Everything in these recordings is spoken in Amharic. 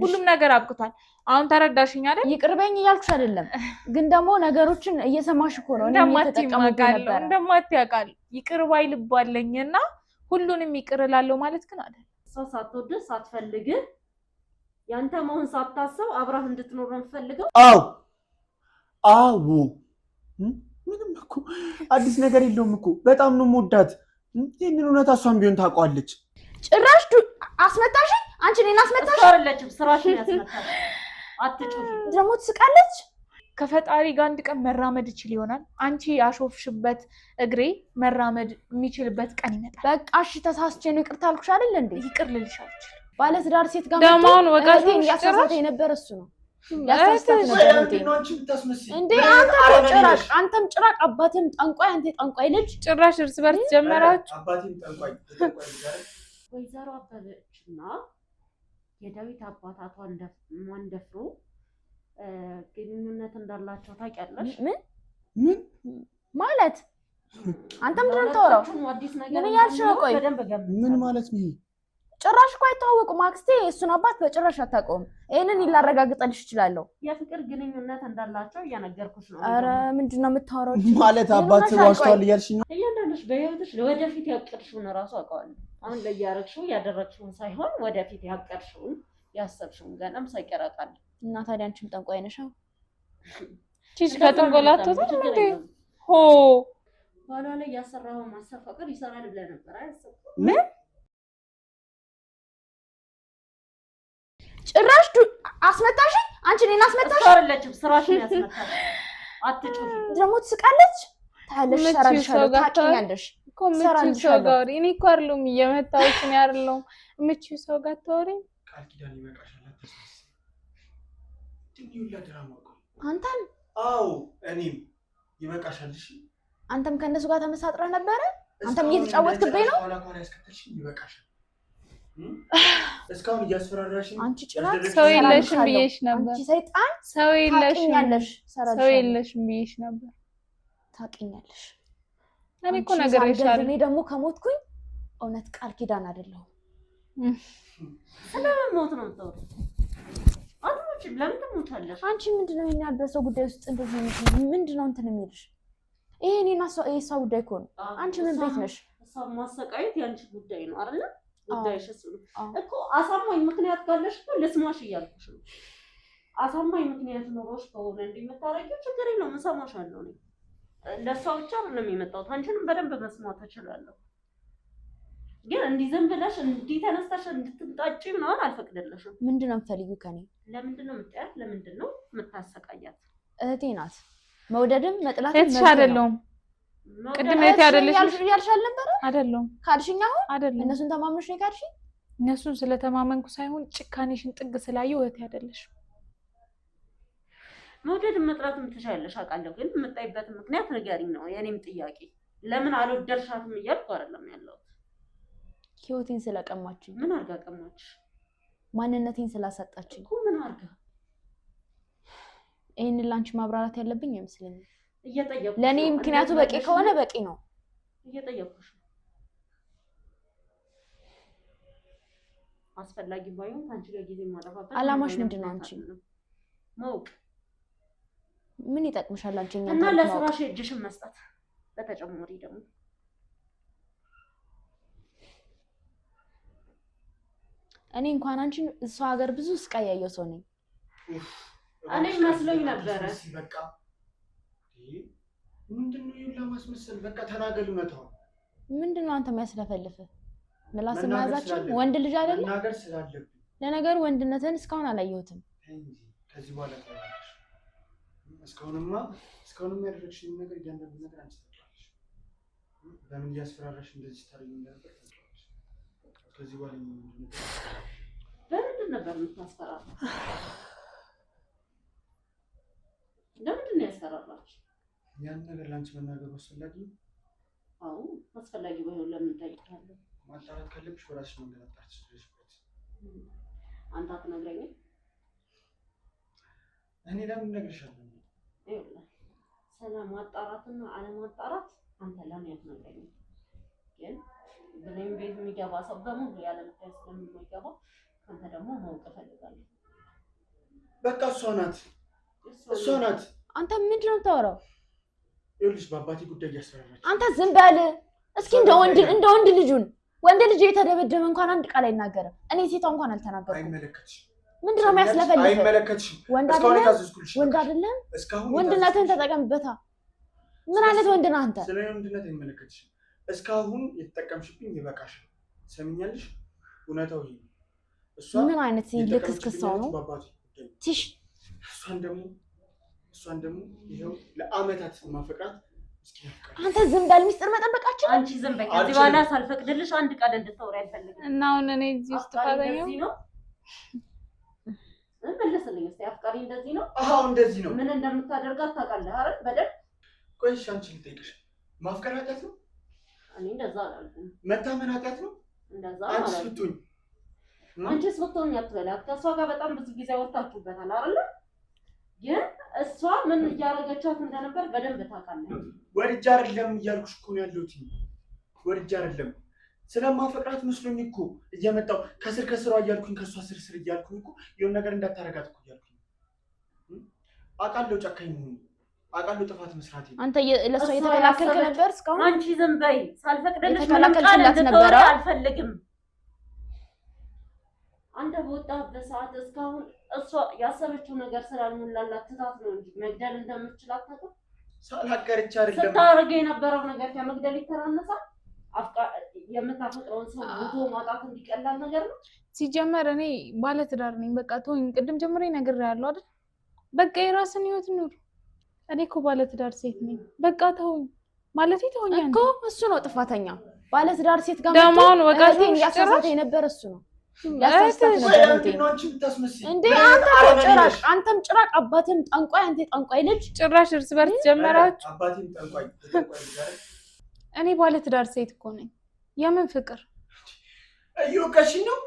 ሁሉም ነገር አብቅቷል አሁን ተረዳሽኝ አይደል ይቅርበኝ እያልኩሽ አይደለም ግን ደግሞ ነገሮችን እየሰማሽ እኮ ነው እኔ ተጠቀመው ነበር እንደማትያቃል ይቅርባይ ልባለኝና ሁሉንም ይቅርላለው ማለት ግን አይደል ሳትወድ ሳትፈልግ ያንተ መሆን ሳታስብ አብራህ እንድትኖር ነው ፈልገው አዎ ምንም እኮ አዲስ ነገር የለውም እኮ በጣም ነው የምወዳት ይሄንን እውነት እሷም ቢሆን ታውቀዋለች ጭራሽ አስመታሽ አንቺ እኔን አስመታሽ አይደለችም ስራሽን ያስመታሽ አትጩህ ደግሞ ትስቃለች ከፈጣሪ ጋር አንድ ቀን መራመድ ይችል ይሆናል አንቺ ያሾፍሽበት እግሬ መራመድ የሚችልበት ቀን ይመጣል በቃ እሺ ተሳስቼ ነው ይቅርታ አልኩሽ አይደል እንዴ ይቅር ልልሻለች ባለትዳር ሴት ጋር ደማውን ወጋሽን ያሳሳተ የነበር እሱ ነው እንዴ አንተም ጭራቅ አባቴም ጠንቋይ አንተ ጠንቋይ ልጅ ጭራሽ እርስ በርስ ጀመራችሁ አባቴም ጠንቋይ ወይዘሮ አበበችና የዳዊት አባታቷን ደፍሮ ግንኙነት እንዳላቸው ታውቂያለሽ ምን ማለት አንተም ምንድነው ተወራው ምን ያልሽ ነው ቆይ ምን ማለት ነው ጭራሽ እኮ አይተዋወቁም አክስቴ እሱን አባት በጭራሽ አታውቀውም ይሄንን ይላረጋግጥልሽ ይችላል የፍቅር ግንኙነት እንዳላቸው እያነገርኩሽ ነው አረ ምንድነው የምታወራው ማለት አባት ዋሽቷል እያልሽኝ ነው እያንዳንድሽ በህይወትሽ ወደፊት ያቀድሽውን ራሱ አውቀዋለሁ አሁን ላይ ያደረግሽውን ሳይሆን ወደፊት ያቀድሽውን ያሰብሽውን ገናም ሳይቀራቃል እና ታዲያ አንቺም ጠንቋይ ነሽ ቺስ ከጥንቆላቱ እንዴ ሆ ባላ ላይ ያሰራው ማሰፋቀር ይሰራል ብለ ነበር አይሰጥም ምን ጭራሽ አስመታሽ አንቺ እኔን አስመታሽ አይደለችም ስራሽን ያስመታሽ አትጩህ ደግሞ ትስቃለች ታለሽ ሰራልሻለሁ ታውቂኛለሽ ኮምቺ ሰው ጋር እኔ እኮ አይደለም እየመታሁሽ ነው አይደለም ምቺ ሰው ጋር ተወሪኝ ቃል ኪዳን ይበቃሻል አትስማስ ትንዩላ ድራማ አንተም አው እኔም ይበቃሻል እሺ አንተም ከነሱ ጋር ተመሳጥረህ ነበር አንተም እየተጫወትክብኝ ነው ዋላኳላ ያስከተልሽ ይበቃሻል እስካሁን እያስፈራራሽኝ አንቺ ጭራቅ ሰው የለሽም ብዬሽ ነበር አንቺ ሰይጣን ሰው የለሽም ብዬሽ ነበር ታውቂኛለሽ እኔ እኮ ነገርሻለሁ እኔ ደግሞ ከሞትኩኝ እውነት ቃል ኪዳን አይደለሁም ስለምን ሞት ነው ተው ለምን ትሞቻለሽ አንቺ ምንድነው የሚያበሰው ጉዳይ ውስጥ እንደዚህ ምንድነው እንትን የሚልሽ ይሄ እኔና የእሷ ጉዳይ እኮ ነው አንቺ ምን ቤት ነሽ እሷ ማሰቃየት ያንቺ ጉዳይ ነው አይደል ጉዳይሽ እኮ አሳማኝ ምክንያት ካለሽ እኮ ልስማሽ እያልኩሽ ነው አሳማኝ ምክንያት ኖሮሽ ከሆነ እንደምታረጊው ችግር የለውም እሰማሻለሁ እኔ ለሷ ብቻ አይደለም የመጣሁት አንቺንም በደንብ መስማት እችላለሁ ግን እንዲህ ዝም ብለሽ እንዲህ ተነስተሽ እንድትጣጪ ምናምን አልፈቅድልሽም ምንድነው የምትፈልጊው ከኔ ለምንድነው የምትጠያት ለምንድነው የምታሰቃያት እህቴ ናት መውደድም መጥላትም እህትሽ አይደለሁም ቅድም እህቴ አይደለሽ ያልሽ አልነበረ አይደለም ካልሽኝ አሁን አይደለም እነሱን ተማምነሽ ነው ካልሽኝ እነሱን ስለተማመንኩ ሳይሆን ጭካኔሽን ጥግ ስላየው እህቴ አይደለሽ መውደድ መጥላትም ትችያለሽ አውቃለሁ ግን የምትጣይበት ምክንያት ንገሪኝ ነው የኔም ጥያቄ ለምን አልወደድሻትም እያልኩ አይደለም ያለው ህይወቴን ስለቀማችኝ ምን አርጋ ቀማች ማንነቴን ስላሰጣችኝ እኮ ምን አርጋ ይሄን ላንቺ ማብራራት ያለብኝ አይመስለኝም እየጠየቅኩሽ ለኔ ምክንያቱ በቂ ከሆነ በቂ ነው እየጠየቅኩሽ አስፈላጊ ባይሆን አንቺ ጋር ጊዜ ማጥፋት አላማሽ ምንድነው አንቺ ማውቅ ምን ይጠቅምሻል አንቺ እና ለስራሽ እጅሽን መስጠት በተጨማሪ ደግሞ እኔ እንኳን አንቺ እሷ ሀገር ብዙ ስቃይ ያየው ሰው ነኝ እኔ መስሎኝ ነበር በቃ ምንድነው ይላ ማስመሰል በቃ ተናገር ነው ምንድነው አንተ የሚያስለፈልፍ ምላስ መያዛችን ወንድ ልጅ አይደለ ነገር ስላለብኝ ለነገር ወንድነትን እስካሁን አላየሁትም ከዚህ በኋላ እስካሁንም ያደረግሽኝ ነገር እያንዳንዱ ነገር አንቺ ታውቂያለሽ ለምን እያስፈራራሽ እንደዚህ ታደርጊ ነበር ከዚህ በኋላ ለምንድን ነበር የምታስፈራራው ለምንድን ነው ያስፈራራሽ ያን ነገር ላንቺ መናገር አስፈላጊ ነው አዎ አስፈላጊ ባይሆን ለምን ታይታለህ ማጣራት ካለብሽ ወራሽ መንገድ አጣርተሽ ስለሽበት አንተ አትነግረኝም እኔ ለምን ነግርሻለሁ ይኸውልህ ሰላም ማጣራትና አለማጣራት አንተ ለምን አትነግረኝም ግን ብሌን ቤት የሚገባ ሰው በሙሉ ያለ ምክንያት ስለሚገባ አንተ ደግሞ ማወቅ ፈልጋለሁ በቃ እሷ ናት። አንተ ምንድን ነው የምታወራው? ይኸውልሽ በአባቴ ጉዳይ እያስፈራራች። አንተ ዝም በል እስኪ። እንደ ወንድ ልጁን ወንድ ልጅ የተደበደበ እንኳን አንድ ቃል አይናገርም። እኔ ሴቷ እንኳን አልተናገርኩም። አይመለከትሽም። ምንድን ነው የሚያስለፈልፈው? አይመለከትሽም። ወንድ አይደለም። ወንድነትህን ተጠቀምበታ። ምን አይነት ወንድ ነህ አንተ? ስለ ወንድነት አይመለከትሽም። እስካሁን የተጠቀምሽብኝ ይበቃሻል። ሰምኛለሽ? እውነታው ይሄ ነው። እሷ ምን አይነት ልክስክሳው ነው? ትሽ እሷን ደግሞ ይኸው ለአመታት ማፈቅራት። አንተ ዝም በል። ሚስጥር መጠበቃችን አንቺ ዝም በይ። ከዚህ በኋላ ሳልፈቅድልሽ አንድ ቃል እንድታወሪ አልፈልግም። እና አሁን እኔ እዚህ ውስጥ ታገኘው መለስልኝ እስኪ። አፍቃሪ እንደዚህ ነው? አዎ እንደዚህ ነው። ምን እንደምታደርጋት ታውቃለህ አይደል? በደንብ። ቆይ እሺ አንቺ ልጠይቅሽ፣ ማፍቀር ኃጢአት ነው? እኔ እንደዛ አላልኩም። መታመን ኃጢአት ነው? እንደዛ አንቺ ብትሆኝ አንቺስ ብትሆኝ አትበላት። ከእሷ ጋር በጣም ብዙ ጊዜ ወጣችሁበታል አይደል? ግን እሷ ምን እያደረገቻት እንደነበር በደንብ ታውቃለህ። ወድጄ አይደለም እያልኩሽ እኮ ነው ያለሁት። ወድጄ አይደለም ስለማፈቅራት መስሎኝ እኮ እየመጣሁ ከስሯ እያልኩኝ ከእሷ ስር እያልኩኝ እኮ የሆነ ነገር እንዳታረጋት እኮ እያልኩኝ አውቃለሁ። ጨካኝ መሆኑ አውቃለሁ። ጥፋት መስራት አንተ ለእሷ እየተከላከልክ ነበር እስካሁን። አንቺ ዝም በይ። ሳልፈቅድልሽ ተከላከልክላት ነበር። አልፈልግም። አንተ በወጣበት ሰዓት እስካሁን እሷ ያሰበችው ነገር ስላልሞላላት ትታት ነው እንጂ መግደል እንደምትችል አታውቅም። ሳላገርቻ አይደለም ስታደርግ የነበረው ነገር ከመግደል ይተናነሳል። የምታፈቅረውን ሰው ሞቶ ማጣት እንዲቀላል ነገር ነው። ሲጀመር እኔ ባለትዳር ነኝ። በቃ ተወኝ። ቅድም ጀምሬ ነግሬሃለሁ አይደል? በቃ የራስን ህይወት ኑር። እኔ እኮ ባለትዳር ሴት ነኝ። በቃ ተወኝ ማለት ተወኝ እኮ። እሱ ነው ጥፋተኛ። ባለትዳር ሴት ጋር ደማውን ወቃቴ ያሳሳተ የነበረ እሱ ነው። አንተም ጭራቅ አባትም ጠንቋይ፣ አንተ ጠንቋይ ልጅ። ጭራሽ እርስ በርስ ጀመራችሁ። አባቴም ጠንቋይ። እኔ ባለትዳር ሴት እኮ ነኝ። የምን ፍቅር እየወቀሽኝ ነው?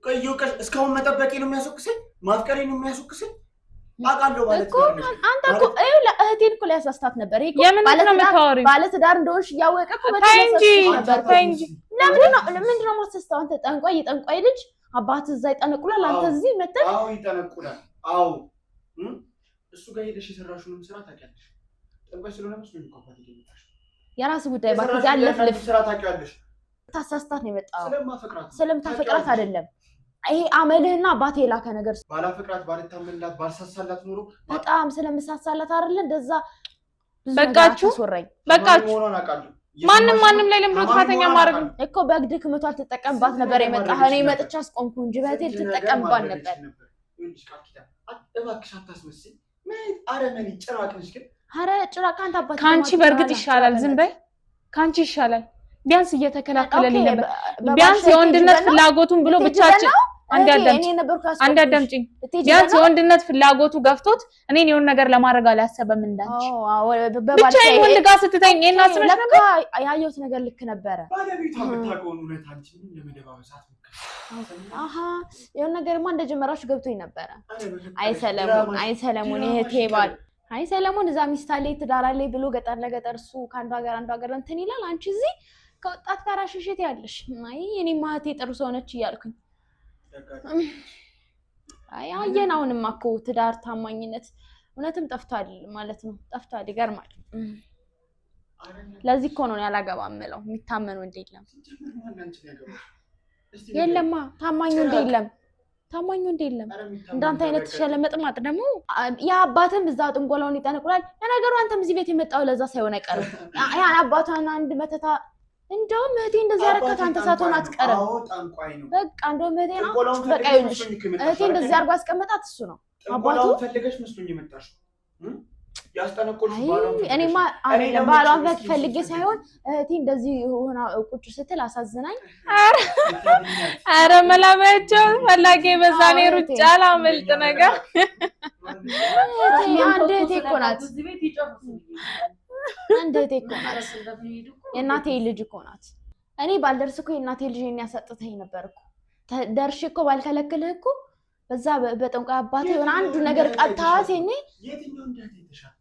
እየወቀሽ እስካሁን መጠበቄ ነው የሚያስወቅሰኝ? ማፍቀሬ ነው የሚያስወቅሰኝ? አውቃለሁ ባለትዳር ነሽ። አንተ እኮ እህቴን እኮ ሊያሳስታት ነበር። የምን ነው የምታወሪው? ባለትዳር እንደሆንሽ እያወቀ እኮ ተይ እንጂ ለምንድን ነው የማትሰስተው? አንተ ጠንቋይ፣ የጠንቋይ ልጅ። አባትህ እዛ ይጠነቁላል፣ አንተ እዚህ መተህ። አዎ ይጠነቁላል። አዎ እሱ ጋር ሄደሽ የሰራሽውንም ስራ ታውቂያለሽ። ጠንቋይ ስለሆነ መስሎኝ እኮ አባቴ ይገኛል። የራስህ ጉዳይ ባክህ። ያለፍልፍ ስራ ታውቂያለሽ። ታሳስታት ነው የመጣው። ስለምታፈቅራት አይደለም። ይሄ አመልህና አባቴ የላከ ነገር። ባላፈቅራት፣ ባልታመንላት፣ ባልሳሳላት ኖሮ በጣም ስለምሳሳላት አይደለ እንደዛ። በቃችሁ በቃችሁ። ሆኖን አውቃለሁ። ማንም ላይ ለምሮ ጥፋተኛ ማድረግ እኮ በግድክ ምቷል። ትጠቀምባት ነበር የመጣህ። እኔ መጥቻ አስቆምኩ እንጂ በህቴ ትጠቀምባት ነበር። እባክሽ አታስመስይ። አረመኔ ጭራቅ ነሽ ግን። ኧረ ጭራቅ አንተ አባት ከአንቺ በእርግጥ ይሻላል። ዝም በይ። ከአንቺ ይሻላል። ቢያንስ እየተከላከለልኝ ነበር። ቢያንስ የወንድነት ፍላጎቱን ብሎ ብቻችን አንድ አዳምጪኝ። ቢያንስ የወንድነት ፍላጎቱ ገፍቶት እኔን የሆነ ነገር ለማድረግ አላሰበም እንዳንቺ። ብቻዬን ወንድ ጋር ስትተኝ እና ስነሽ ነበር። ያየሁት ነገር ልክ ነበረ። ባለቤቷ የምታውቀውን እውነት አንቺ ለመደባበሳት የሆነ ነገርማ እንደጀመራችሁ ገብቶኝ ነበረ። አይ ሰለሞን እህቴ ባል አይ ሰለሞን እዛ ሚስት አለኝ ትዳር አለኝ ብሎ ገጠር ለገጠር እሱ ከአንዱ ሀገር እንትን ይላል። አንቺ እዚህ ከወጣት ጋር ሽሽት ያለሽ። አይ እኔማ እህቴ ጥሩ ሰው ነች እያልኩኝ አይ አየን። አሁንማ እኮ ትዳር ታማኝነት እውነትም ጠፍቷል ማለት ነው። ጠፍቷል። ይገርማል። ለዚህ እኮ ነው ያላገባም የምለው። የሚታመን ወንድ የለም። የለማ ታማኝ ወንድ የለም። ታማኝ ወንድ የለም። እንዳንተ አይነት ሸለመጥማጥ ደግሞ ያ አባትም እዛ ጥንቆላውን ይጠነቁላል። ለነገሩ አንተም እዚህ ቤት የመጣው ለዛ ሳይሆን አይቀርም። ያ አባቷን አንድ መተታ እንደውም እህቴ እንደዚህ ያረካት አንተ ሳትሆን አትቀርም። በቃ እንደውም እህቴ ነው በቃ ይልሽ እህቴ እንደዚህ አርጎ አስቀመጣት እሱ ነው አባቱ። ፈልገሽ መስሎኝ የመጣሽ ያስጠነቆልሽ እኔማ ባሏን ፈልጌ ሳይሆን እህቴ እንደዚህ ሆና ቁጭ ስትል አሳዝናኝ። ኧረ መላበያቸው ፈላጊ በዛኔ ሩጫ ላመልጥ ነገር። አንድ እህቴ እኮ ናት። አንድ እህቴ እኮ ናት። የእናቴ ልጅ እኮ ናት። እኔ ባልደርስ እኮ የእናቴ ልጅ የሚያሳጥተኝ ነበር እኮ። ደርሼ እኮ ባልከለክልህ እኮ በዛ በጠንቋይ አባቴ የሆነ አንዱ ነገር ቀጥታዋት የኔ የትኛው እንዴት ይተሻል?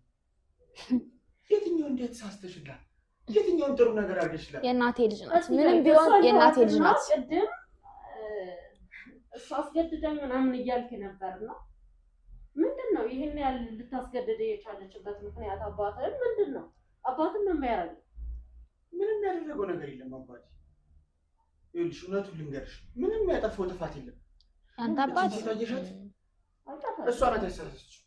የትኛው እንዴት ሳስተሽላል? የትኛውን ጥሩ ነገር አድርገሽላል? የእናቴ ልጅ ናት። ምንም ቢሆን የእናቴ ልጅ ናት። እሱ አስገድዳኝ ምናምን እያልክ ነበር ነው። ምንድነው ይሄን ያህል ልታስገድድ የቻለችበት ምክንያት? አባትህን ምንድነው? አባትህን ምን ያደርግ? ምንም ያደረገው ነገር የለም አባቴ። ይኸውልሽ እውነቱን ልንገርሽ፣ ምንም ያጠፋው ጥፋት የለም። አንተ አባት ታየሻት? እሷ ናት ያሰረችው።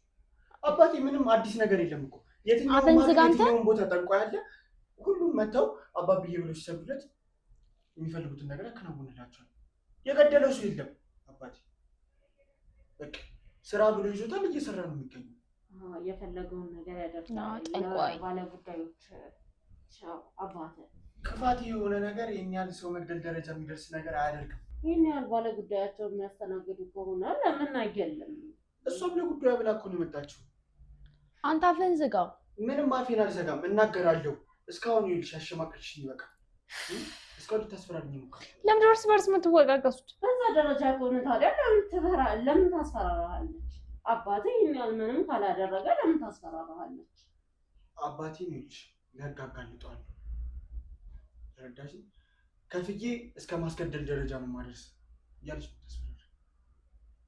አባቴ ምንም አዲስ ነገር የለም እኮ የትኛውም ቦታ ጠንቋ ያለ ሁሉም መተው አባብዬ ብለው ሲሰብለት የሚፈልጉትን ነገር ያከናውንላቸዋል። የገደለው ሰው የለም አባቴ። በቃ ስራ ብሎ ይዞታል፣ እየሰራ ነው የሚገኘው። የፈለገውን ነገር ያደርጋል። ባለ ጉዳዮች አባቴ ክፋት የሆነ ነገር የኛ ሰው መግደል ደረጃ የሚደርስ ነገር አያደርግም። ይህን ያህል ባለ ጉዳያቸው የሚያስተናግዱ ከሆነ ለምን አይገለም? እሷም ለጉዳዩ ብላ እኮ ነው የመጣችው። አንተ አፍህን ዝጋው። ምንም አፌን አልዘጋም፣ እናገራለሁ። እስካሁን ይልሽ አሸማቀቅሽኝ። በቃ እስካሁን ልታስፈራሪኝ ነው። ለምን እርስ በርስ የምትወቃቀሱት? በዛ ደረጃ ከሆነ ታዲያ ለምን ታስፈራራሃለች? አባቴ ይህን ያህል ምንም ካላደረገ ለምን ታስፈራራሃለች? አባቴን ይልሽ ለህግ አጋልጠዋለሁ። ተረዳሽ? ከፍዬ እስከ ማስገደል ደረጃ ነው ማድረስ እያለች ተስፈራራ።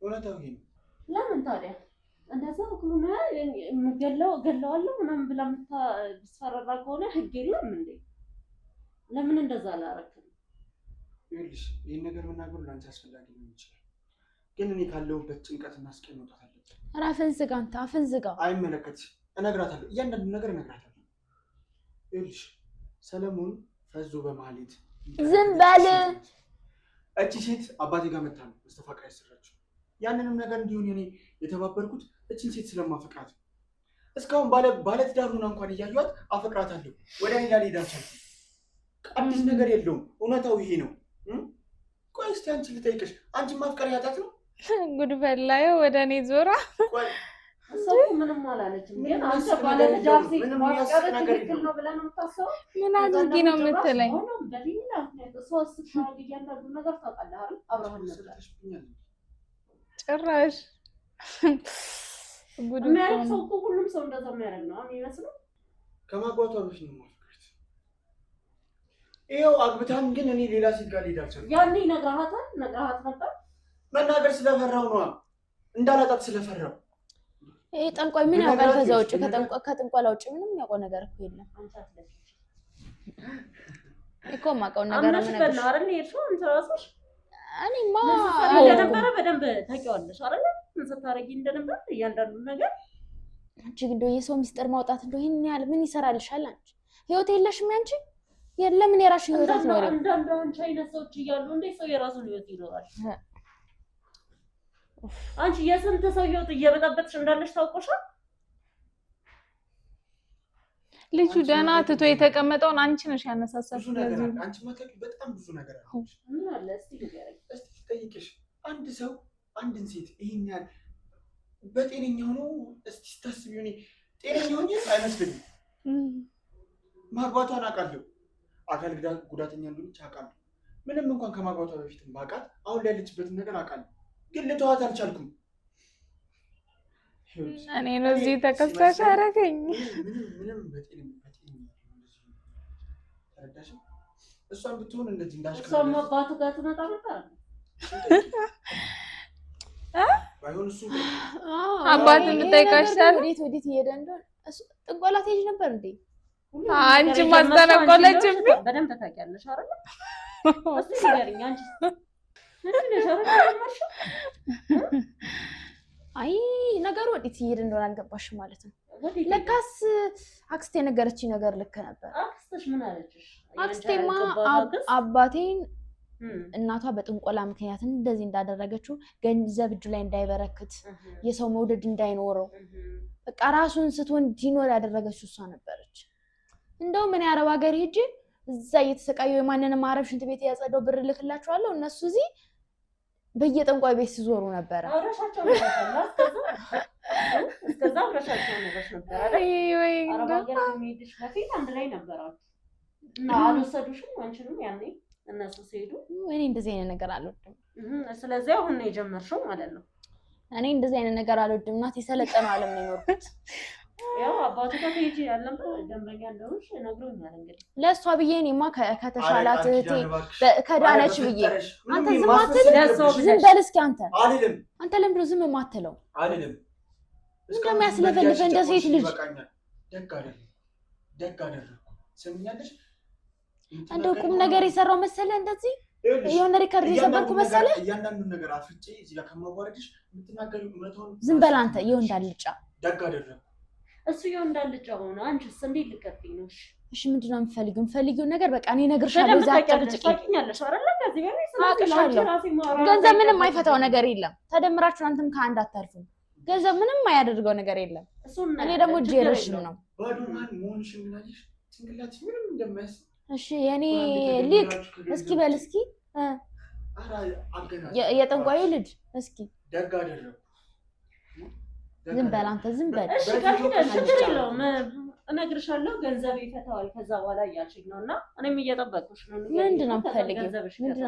እውነታው ይሄ ነው። ለምን ታዲያ እንደዛ ከሆነ ገለዋለሁ ምናምን ብላ የምታስፈራራ ከሆነ ህግ የለም እንዴ? ለምን እንደዛ አላረክም? ይኸውልሽ ይህን ነገር መናገሩ ለአንቺ አስፈላጊ ሊሆን ይችላል፣ ግን እኔ ካለሁበት ጭንቀትና ስቃይ መውጣት አለብኝ። ኧረ አፍህን ዝጋ አንተ፣ አፍህን ዝጋ። አይመለከትሽም። እነግራታለሁ፣ እያንዳንዱን ነገር እነግራታለሁ። ይኸውልሽ ሰለሞን ፈዞ በማህሌት ዝም በል። እቺ ሴት አባቴ ጋር መታ ነው መስተፋቅር ያሰራችው። ያንንም ነገር እንዲሆን እኔ የተባበርኩት እቺን ሴት ስለማፈቅራት ነው። እስካሁን ባለትዳር ሆና እንኳን እያየኋት አፈቅራታለሁ። ወደ ሌላ ልሄድ አልቻልኩም። አዲስ ነገር የለውም። እውነታው ይሄ ነው። ቆይ እስቲ አንቺ ልጠይቅሽ፣ አንቺ ማፍቀር ያጣት ነው? ጉድ በላዩ ወደ እኔ ዞራ። ቆይ ሰው ምንም አላለችም፣ ግን አንተ ባለትዳር ሴት ማፍቀር ትክክል ነው ብለህ ነው የምታስበው? ምን አድርጊ ነው የምትለኝ? በሌላ ሶስት ሻል እያንዳንዱ ነገር ታውቃለህ አይደል? አብረን ነበር ጭራሽ ጉድ የሚያደርግ ሰው እኮ ሁሉም ሰው እንደዛ የሚያደርግ ነው የሚመስለው። ከማግባቷ በፊት ነው ማፍቀር። ይኸው አግብታም ግን እኔ ሌላ ሴት ጋር ልሄድ አልቻልኩም። ያኔ ነግረሃት ነበር? መናገር ስለፈራው ነዋ፣ እንዳላጣት ስለፈራው። ይሄ ጠንቋይ ምን ያውቃል? ከዛ ውጭ ከጥንቆላ ውጭ ምንም ያውቀው ነገር እኮ የለም እኮ። የማውቀው ነገር ምን ነገር ነው አይደል? ይርሹ አንተ ራስሽ እኔማ እንደነበረ በደንብ ታውቂዋለሽ አይደል? ምን ስታረጊ እንደነበር እያንዳንዱ ነገር። አንቺ ግን እንደው የሰው ሚስጥር ማውጣት እንደው ይሄን ያህል ምን ይሰራልሻል? አንቺ ህይወት የለሽም ያንቺ? የለም የራስሽ ህይወት አትኖሪም። አንዳንድ አንቺ አይነት ሰዎች እያሉ እንዴት ሰው የራሱን ህይወት ይኖራል? አንቺ የስንት ሰው ህይወት እየበጠበጥሽ እንዳለሽ ታውቆሻል። ልጁ ደህና ትቶ የተቀመጠውን አንቺ ነሽ ያነሳሳሽ። ስለዚህ አንቺ ማታውቂ በጣም ብዙ ነገር አለ። ምን አለ እስቲ ንገረኝ። እስቲ ጠይቅሽ አንድ ሰው አንድን ሴት ይሄን ያህል በጤነኛ ሆኖ እስቲ ስታስቢው እኔ ጤነኛ ሆኜ አይመስልኝም። ማግባቷን አውቃለሁ፣ አካል ጉዳተኛ እንደሆነች አውቃለሁ። ምንም እንኳን ከማግባቷ በፊትም ባውቃት አሁን ላይ ያለችበትን ነገር አውቃለሁ፣ ግን ልተዋት አልቻልኩም። እኔ ነው እዚህ ተከሳሽ አደረገኝ። ምንም በጤነኛ ተረዳሽ? እሷን ብትሆን እንደዚህ እንዳሽከረ እሷም አባቱ ጋር ትመጣ ነበር። ባይሆን እሱ አባት የምጠይቃሻል። ወዴት እየሄደ እንደሆነ እሱ ጥንቆላ ትሄጂ ነበር እንዴ? አንቺ ማስተነቆለችም በደንብ ታውቂያለሽ አይደል? እስቲ ንገሪኝ አንቺ አይ ነገሩ ወዴት እየሄደ እንደሆነ አልገባሽም ማለት ነው። ለካስ አክስቴ የነገረችኝ ነገር ልክ ነበር። አክስትሽ ምን አለችሽ? አክስቴማ አባቴን እናቷ በጥንቆላ ምክንያት እንደዚህ እንዳደረገችው ገንዘብ እጁ ላይ እንዳይበረክት የሰው መውደድ እንዳይኖረው በቃ ራሱን ስቶ እንዲኖር ያደረገችው እሷ ነበረች። እንደው ምን ያረብ ሀገር ሄጄ እዛ እየተሰቃየው የማንንም አረብ ሽንት ቤት ያጸደው ብር ልክላቸዋለሁ እነሱ እዚህ በየጠንቋይ ቤት ሲዞሩ ነበር። አብረሻቸው ነበር እስከዛ አብረሻቸው ነበር አይደል? ወይ አረብ ሀገር የሚሄድሽ በፊት አንድ ላይ ነበራችሁ እና አልወሰዱሽም አንቺንም ያኔ እነሱ ሲሄዱ? እኔ እንደዚህ አይነት ነገር አልወድም። ስለዚህ አሁን ነው የጀመርሽው ማለት ነው? እኔ እንደዚህ አይነት ነገር አልወድም። እናቴ የሰለጠነው ዓለም ነው የኖርኩት። ያው አባቱ ጋር ትሄጂ ያለም ደንበኛ እንደሆንሽ ነግሮኛል። እንግዲህ ለእሷ ብዬ እኔማ ከተሻላት እህቴ ከዳነች ብዬ አንተ ዝም አትል። ዝም በል እስኪ አንተ። አልልም። አንተ ለምንድን ነው ዝም የማትለው? አልልም። እንደሚያስለፈልፍ እንደ ሴት ልጅ ደግ አደረኩ። ሰምኛለሽ? እንደው ቁም ነገር የሰራው መሰለ እንደዚህ የሆነ ሪከርድ የሰበርኩ መሰለ። እያንዳንዱን ነገር አፍጬ እዚህ ጋር ከማዋረድሽ የምትናገሪው እውነቱን ዝም በል አንተ። ይኸው እንዳልጫ ደግ አደረኩ። እሱ ይኸው እንዳልጫ ሆነ። አንቺስ እንዴት ልቀጥኝ ነው? እሺ ምንድን ነው የምትፈልጊው ነገር? በቃ እኔ እነግርሻለሁ። እዛ አጨቅጭቂ ገንዘብ ምንም አይፈታው ነገር የለም። ተደምራችሁ አንተም ከአንድ አታልፉም። ገንዘብ ምንም አያደርገው ነገር የለም። እኔ ደግሞ ጄረሽም ነው ባዶማን መሆንሽ ምናልሽ ጭንቅላትሽ ምንም እንደማያስ እሺ የኔ ሊቅ እስኪ በል እስኪ የጠንቋዩ ልጅ እስኪ ደግ አደረኩ። ዝም በል አንተ ዝም በል። እሺ ችግር የለውም እነግርሻለሁ። ገንዘብ ይፈታዋል ከዛ በኋላ እያልሽኝ ነው እና እኔም እየጠበቅኩሽ ነው። ምንድን ነው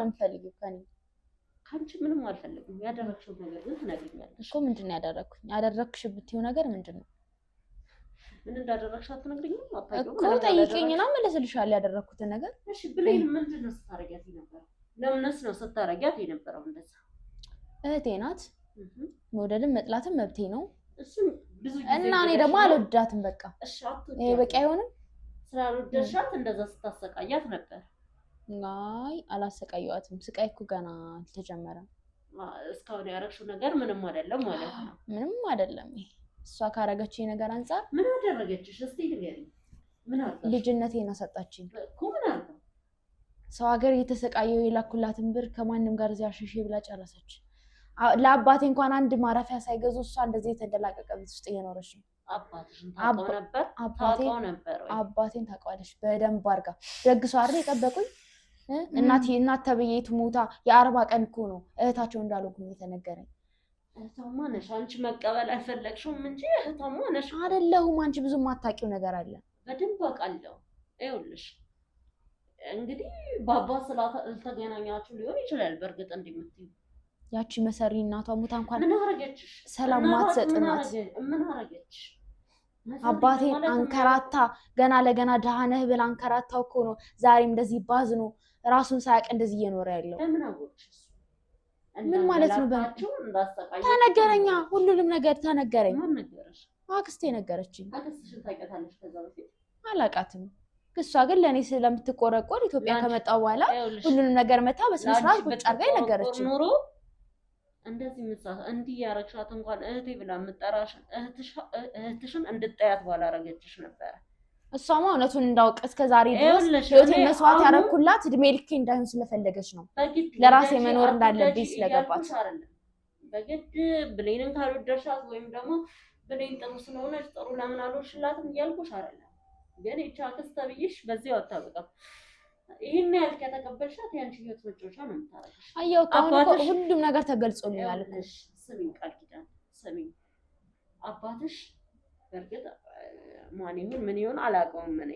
የምትፈልጊው ከኔ? ከአንቺ ምንም አልፈልግም። ያደረግሽው ነገር ግን ትነግሪኛለሽ እኮ። ምንድን ነው ያደረግኩኝ? ያደረግሽ ብትይው ነገር ምንድን ነው? ምን እንዳደረግሽ አትነግሪኝም እኮ? ጠይቂኝና እመልስልሻለሁ ያደረግኩትን ነገር። እሺ ብሌን ምንድን ነው ስታረጊያት የነበረው? ለምንስ ነው ስታረጊያት የነበረው እንደዛ? እህቴ ናት። መውደድም መጥላትም መብቴ ነው። እሱም ብዙ ጊዜ እና እኔ ደግሞ አልወዳትም። በቃ እሺ ይሄ በቃ አይሆንም። ስላልወደድሻት እንደዛ ስታሰቃያት ነበር? አይ አላሰቃየዋትም። ስቃይ እኮ ገና አልተጀመረም። እስካሁን ያደረግሽው ነገር ምንም አይደለም ማለት ነው? ምንም አይደለም። እሷ ካረገችኝ ነገር አንፃር ምን አደረገችሽ? እስቲ ንገሪኝ። ምን አደረገች? ልጅነቴን አሰጣችኝ እኮ። ምን አደረገ? ሰው ሀገር እየተሰቃየው የላኩላትን ብር ከማንም ጋር እዚያ ሸሼ ብላ ጨረሰች። ለአባቴ እንኳን አንድ ማረፊያ ሳይገዙ እሷ እንደዚህ የተንደላቀቀ ቤት ውስጥ እየኖረች ነው። አባትሽን ታውቀው ነበር? አባቴን ታውቀዋለች በደንብ አድርጋ። ደግሶ አይደል የጠበቁኝ። እናት ተብዬ ትሞታ የ40 ቀን እኮ ነው እህታቸው እንዳልሆንኩኝ የተነገረኝ። እህቷማ ነሽ አንቺ። መቀበል አልፈለግሽውም እንጂ እህቷማ ነሽ። አይደለሁም። አንቺ ብዙ የማታውቂው ነገር አለ። በደንብ አውቃለሁ። ይኸውልሽ እንግዲህ በአባት ስላልተገናኛችሁ ሊሆን ይችላል። በእርግጥ እንደምትይው ያቺ መሰሪ እናቷ ሙታ እንኳን ምን አረገችሽ? ሰላም ማትሰጥ ናት። ምን አረገች? አባቴ አንከራታ ገና ለገና ደሃ ነህ ብላ አንከራታው እኮ ነው ዛሬም እንደዚህ ባዝኖ ራሱን ሳያውቅ እንደዚህ እየኖረ ያለው። ምን አወቅሽ? ምን ማለት ነው? ተነገረኛ፣ ሁሉንም ነገር ተነገረኝ። ማን ነገረሽ? አክስቴ ነገረችኝ። አክስትሽን ታውቂያታለሽ? ከዛ በፊት አላውቃትም። እሷ ግን ለእኔ ስለምትቆረቆር ኢትዮጵያ ከመጣሁ በኋላ ሁሉንም ነገር መታ በስነ ስርዓት ቁጭ አድርጋ ነገረችኝ። ኑሮ እንደዚህ እንዲህ ያረግሻት እንኳን እህቴ ብላ የምጠራሽ እህትሽን እንድጠያት ባላረገችሽ ነበረ። እሷማ እውነቱን እንዳውቅ እስከዛሬ ድረስ ህይወቴን መስዋዕት ያደረኩላት እድሜ ልኬ እንዳይሆን ስለፈለገች ነው። ለራሴ መኖር እንዳለብኝ ስለገባት። በግድ ብሌንን ካልወደድሻት ወይም ደግሞ ብሌን ጥሩ ስለሆነች ጥሩ ለምን አልወድሽላትም እያልኩሽ አይደለም። ግን ይህች አክስት ተብዬሽ በዚህ አታበቃም። ይህን ያህል ከተቀበልሻት ያንቺ ህይወት መጫወቻ ነው የምታረግሽ። አየሁ አሁን ሁሉም ነገር ተገልጾልኛል እኮ። ስሚኝ ቃል ኪዳን ስሚኝ፣ አባትሽ በእርግጥ ማን ይሁን ምን ይሁን አላውቀውም። እኔ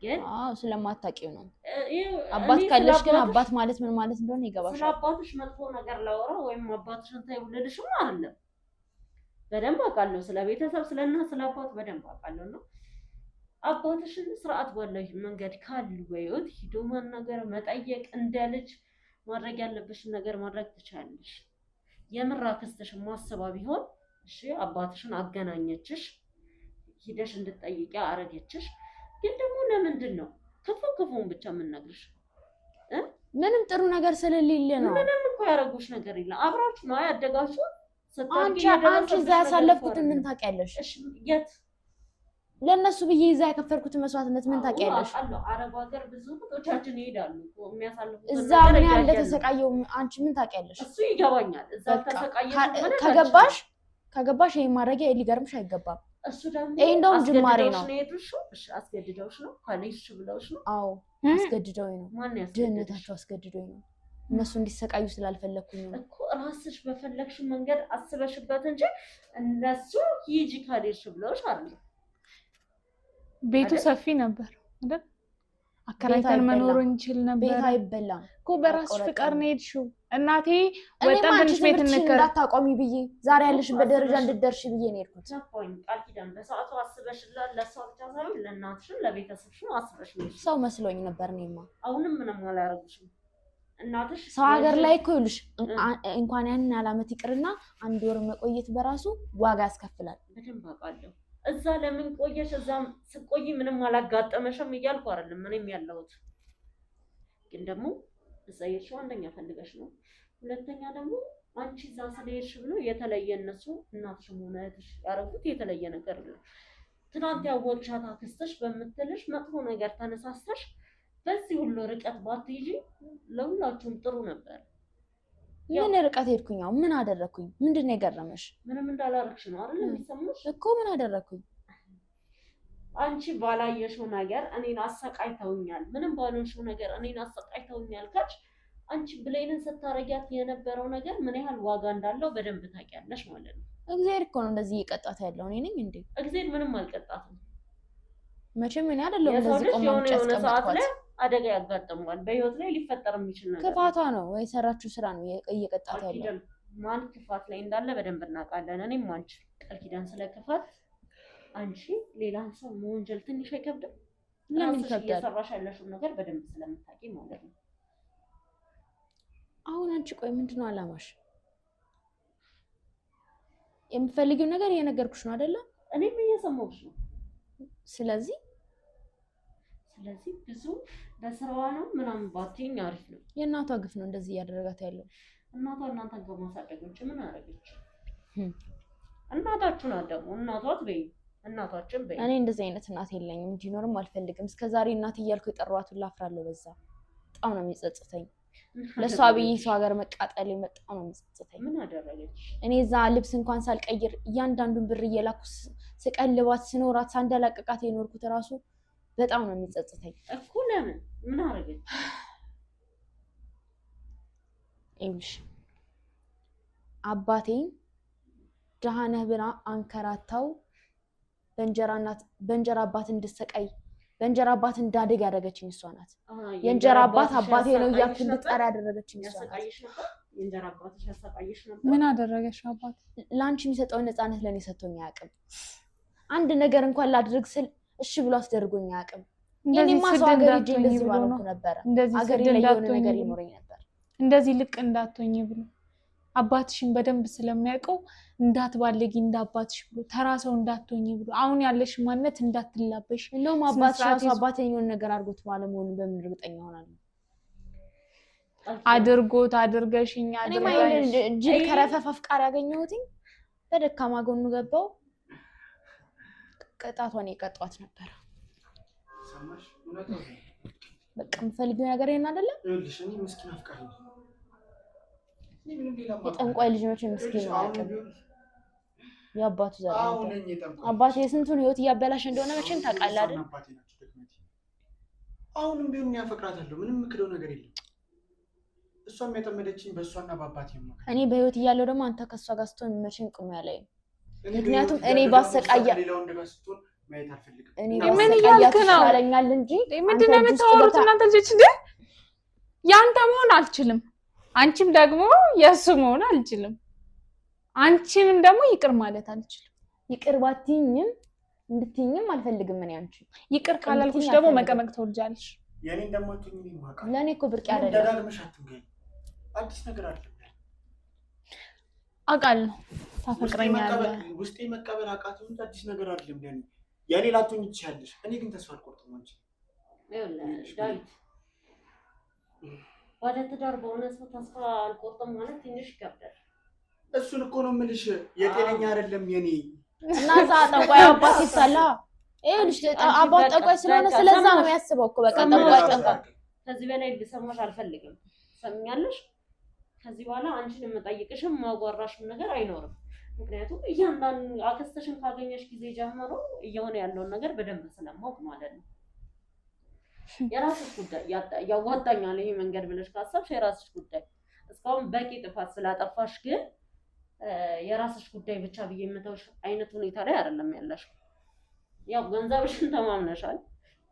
ግን ስለማታውቂው ነው። አባት ካለሽ ግን አባት ማለት ምን ማለት እንደሆነ ይገባሻል። ስለ አባትሽ መጥፎ ነገር ላወራ ወይም አባትሽን ተይው ልልሽም አይደለም። በደንብ አውቃለሁ። ስለ ቤተሰብ ስለ እናት ስለ አባት በደንብ አውቃለሁ ነው። አባትሽን ስርዓት ባለው መንገድ ካሉ በህይወት ሂዶ ማናገር መጠየቅ፣ እንደ ልጅ ማድረግ ያለብሽን ነገር ማድረግ ትችላለሽ። የምር አክስትሽን ማሰባ ቢሆን እሺ አባትሽን አገናኘችሽ፣ ሂደሽ እንድትጠይቂ አረገችሽ። ግን ደግሞ ለምንድን ነው ክፉን ብቻ የምንነግርሽ? ምንም ጥሩ ነገር ስለሌለ ነው። ምንም እኮ ያረጉሽ ነገር የለም። አብራችሁ ነው ያደጋችሁ። አንቺ እዛ ያሳለፍኩትን ምን ታውቂያለሽ? እሺ የት ለነሱ ብዬ እዛ ያከፈርኩትን መስዋዕትነት ምን ታውቂያለሽ? አረብ ሀገር ብዙ ቁጦቻችን ይሄዳሉ የሚያሳልፉት እዛ ምን ያለ ተሰቃየው አንቺ ምን ታውቂያለሽ? እሱ ይገባኛል። እዛ ተሰቃየሽ ከገባሽ ይሄ ማድረጊያ ሊገርምሽ አይገባም። እሱ ደግሞ ይሄ እንደውም ጅማሬ ነው። እሺ አስገድደውሽ ነው ካለሽ ብለውሽ ነው? አዎ አስገድደውኝ ነው። ድህነታቸው አስገድደውኝ ነው። እነሱ እንዲሰቃዩ ስላልፈለኩኝ ነው እኮ። ራስሽ በፈለግሽ መንገድ አስበሽበት እንጂ እነሱ ሂጂ ካለሽ ብለውሽ አይደል? ቤቱ ሰፊ ነበር አይደል? አከራይተን መኖር እንችል ነበር። ቤት አይበላም እኮ በራስሽ ፍቃድ ነው የሄድሽው። እናቴ ወጣን ትንሽ ቤት እንከራ እንዳታቆሚ ብዬ ዛሬ ያለሽበት ደረጃ እንድትደርሺ ብዬ ነው የሄድኩት። ቃል ኪዳን በሰዓቱ አስበሽላት ለእሷ ብቻ ሳይሆን ለእናትሽም ለቤተሰብሽም አስበሽ ነው። ሰው መስሎኝ ነበር። እኔማ አሁንም ምንም አላረግሽም። እናትሽ ሰው ሀገር ላይ እኮ ይሉሽ እንኳን ያን አላመት ይቅርና 1 ወር መቆየት በራሱ ዋጋ ያስከፍላል። በደንብ አውቃለሁ። እዛ ለምን ቆየሽ? እዛም ስቆይ ምንም አላጋጠመሽም እያልኩ አይደለም ምንም ያለሁት። ግን ደግሞ እዛ የሄድሽው አንደኛ ፈልገሽ ነው፣ ሁለተኛ ደግሞ አንቺ እዛ ስለሄድሽ ብሎ የተለየ እነሱ እናትሽም ሆነ እህትሽ ያደረጉት የተለየ ነገር ነው። ትናንት ያወቅሻት አክስትሽ በምትልሽ መጥፎ ነገር ተነሳስተሽ በዚህ ሁሉ ርቀት ባትይጂ ለሁላችሁም ጥሩ ነበር። ምን ርቀት ሄድኩኝ? ምን አደረኩኝ? ምንድን ነው የገረመሽ? ምንም እንዳላረግሽ ነው አይደል የሚሰማሽ? እኮ ምን አደረኩኝ? አንቺ ባላየሽው ነገር እኔን አሰቃይተውኛል፣ ምንም ባልሆንሽው ነገር እኔን አሰቃይተውኛል ካልሽ አንቺ ብሌንን ስታረጊያት የነበረው ነገር ምን ያህል ዋጋ እንዳለው በደንብ ታውቂያለሽ ማለት ነው። እግዚአብሔር እኮ ነው እንደዚህ እየቀጣት ያለው። እኔ ነኝ እንዴ? እግዚአብሔር ምንም አልቀጣትም። መቼም እኔ አይደለም እንደዚህ ቆማምጭ ያስቀምጥኳት። አደጋ ያጋጥመዋል በህይወት ላይ ሊፈጠር የሚችል ነገር ክፋቷ ነው የሰራችው ስራ ነው እየቀጣት ያለው። ማን ክፋት ላይ እንዳለ በደንብ እናውቃለን። እኔም አንቺ ቃል ኪዳን ስለ ክፋት አንቺ ሌላን ሰው መወንጀል ትንሽ አይከብድም? ለምን ይከብዳል? እየሰራሽ ያለሽው ነገር በደንብ ስለምታውቂ ማለት ነው። አሁን አንቺ ቆይ ምንድነው አላማሽ? የምፈልጊው ነገር እየነገርኩሽ ነው አይደለ? እኔም እየሰማሁሽ ነው። ስለዚህ ብዙ በስራዋ ነው ምናምን ባትይኝ አሪፍ ነው። የእናቷ ግፍ ነው እንደዚህ እያደረጋት ያለው። እናቷ እናንተን ከማሳደግ ውጭ ምን አደረገች? እናታችሁ ናት ደግሞ እናቷት በይ እናታችን በይ። እኔ እንደዚህ አይነት እናት የለኝም፣ እንዲኖርም አልፈልግም። እስከዛሬ እናት እያልኩ የጠራኋትን ላፍራለሁ። በዛ በጣም ነው የሚጸጽተኝ። ለሷ ብዬ ሰው ሀገር መቃጠል በጣም ነው የሚጸጽተኝ። ምን አደረገች? እኔ እዛ ልብስ እንኳን ሳልቀይር እያንዳንዱን ብር እየላኩ ስቀልባት ስኖራት ሳንደላቀቃት የኖርኩት እራሱ በጣም ነው የሚጸጽተኝ እኮ። ለምን? ምን አደረገች? ይኸውልሽ አባቴን ደሃ ነህ ብላ አንከራታው በእንጀራ አባት እንድሰቃይ በእንጀራ አባት እንዳደግ ያደረገችኝ እሷ ናት። የእንጀራ አባት አባቴ ነው እያልኩ እንድጠራ ያደረገችኝ እሷ ናት። የእንጀራ አባትሽ ያሰቃይሽ ነበር? ምን አደረገሽ? አባት ለአንቺ የሚሰጠውን ነፃነት ለእኔ ሰጥቶኝ አያውቅም። አንድ ነገር እንኳን ላድርግ ስል እሺ ብሎ አስደርጎኝ አያውቅም። እኔማ ሰው ሀገር ሄጄ እንደዚህ ባልኩ ነበር። ሀገሬ ላይ የሆነ ነገር ይኖረኝ ነበር። እንደዚህ ልቅ እንዳትሆኝ ብሎ አባትሽን በደንብ ስለሚያውቀው እንዳትባለጊ እንዳባትሽ ብሎ ተራ ሰው እንዳትሆኝ ብሎ አሁን ያለሽ ማንነት እንዳትላበሽ። እንደውም አባትሽ ራሱ አባቴን የሆነ ነገር አድርጎት ባለመሆኑ በምን እርግጠኛ ሆናለሁ? አድርጎት አድርገሽኝ አድርገሽ ጅል ከረፈፍ አፍቃሪ ያገኘሁትኝ በደካማ ጎኑ ገባው። ቅጣቷን የቀጧት ነበር። በቃ የምፈልገው ነገር ይሄን አይደለም። ይኸውልሽ እኔ ምስኪን አፍቃሪ ነኝ። የጠንቋይ ልጅ መቼ ምስኪን ነው ያቀም የአባቱ ዘር አባቴ የስንቱን ህይወት እያበላሽ እንደሆነ መቼም ታውቃለህ አይደል? አሁንም ቢሆን ያፈቅራታለሁ። ምንም ምክደው ነገር የለም። እሷም ያጠመደችኝ በእሷና በአባቴ ነው። እኔ በህይወት እያለሁ ደግሞ አንተ ከእሷ ጋር ስትሆን መቼም ቁም ያለኝ። ምክንያቱም እኔ ባሰቃያ ሌላው እንደጋር ስትሆን ማየት አልፈልግም። እኔ ባሰቃያት ይሻለኛል እንጂ ምንድነው የምታወሩት እናንተ ልጆች? እንደ ያንተ መሆን አልችልም፣ አንቺም ደግሞ የእሱ መሆን አልችልም። አንቺንም ደግሞ ይቅር ማለት አልችልም። ይቅር ባትይኝም እንድትይኝም አልፈልግም። እኔ አንቺ ይቅር ካላልኩሽ ደግሞ መቀመቅ ትወልጃለሽ። የኔን ደግሞ አትይኝ ማቃ ለኔ እኮ ብርቅ አይደለም። ደጋግመሽ አትንገኝ። አዲስ ነገር አለ አውቃለሁ። ታፈቅረኛለህ። ውስጤ መቀበል አቃተው እንጂ አዲስ ነገር አይደለም ለኔ። የሌላቱን ይቻለሽ። እኔ ግን ተስፋ አልቆርጥም። አንቺ ዳዊት ወደ ትዳር በሆነ ሰው ተስፋ አልቆርጥም ማለት ትንሽ ይከብዳል። እሱን እኮ ነው የምልሽ። የጤነኛ አይደለም የኔ እና እዛ ጠንቋይ አባት ይሳላ። ይኸውልሽ አባት ጠንቋይ ስለሆነ ስለዛ ነው የሚያስበው እኮ በቃ ጠንቋይ። ከዚህ በላይ ልሰማሽ አልፈልግም። ሰምኛለሽ? ከዚህ በኋላ አንቺን የምጠይቅሽም ማጓራሽም ነገር አይኖርም። ምክንያቱም እያንዳንዱ አክስትሽን ካገኘሽ ጊዜ ጀምሮ እየሆነ ያለውን ነገር በደንብ ስለማውቅ ማለት ነው። የራስሽ ጉዳይ ያዋጣኛል ይሄ መንገድ ብለሽ ካሰብሽ የራስሽ ጉዳይ። እስካሁን በቂ ጥፋት ስላጠፋሽ ግን የራስሽ ጉዳይ ብቻ ብዬ የምተውሽ አይነት ሁኔታ ላይ አይደለም ያለሽ። ያው ገንዘብሽን ተማምነሻል።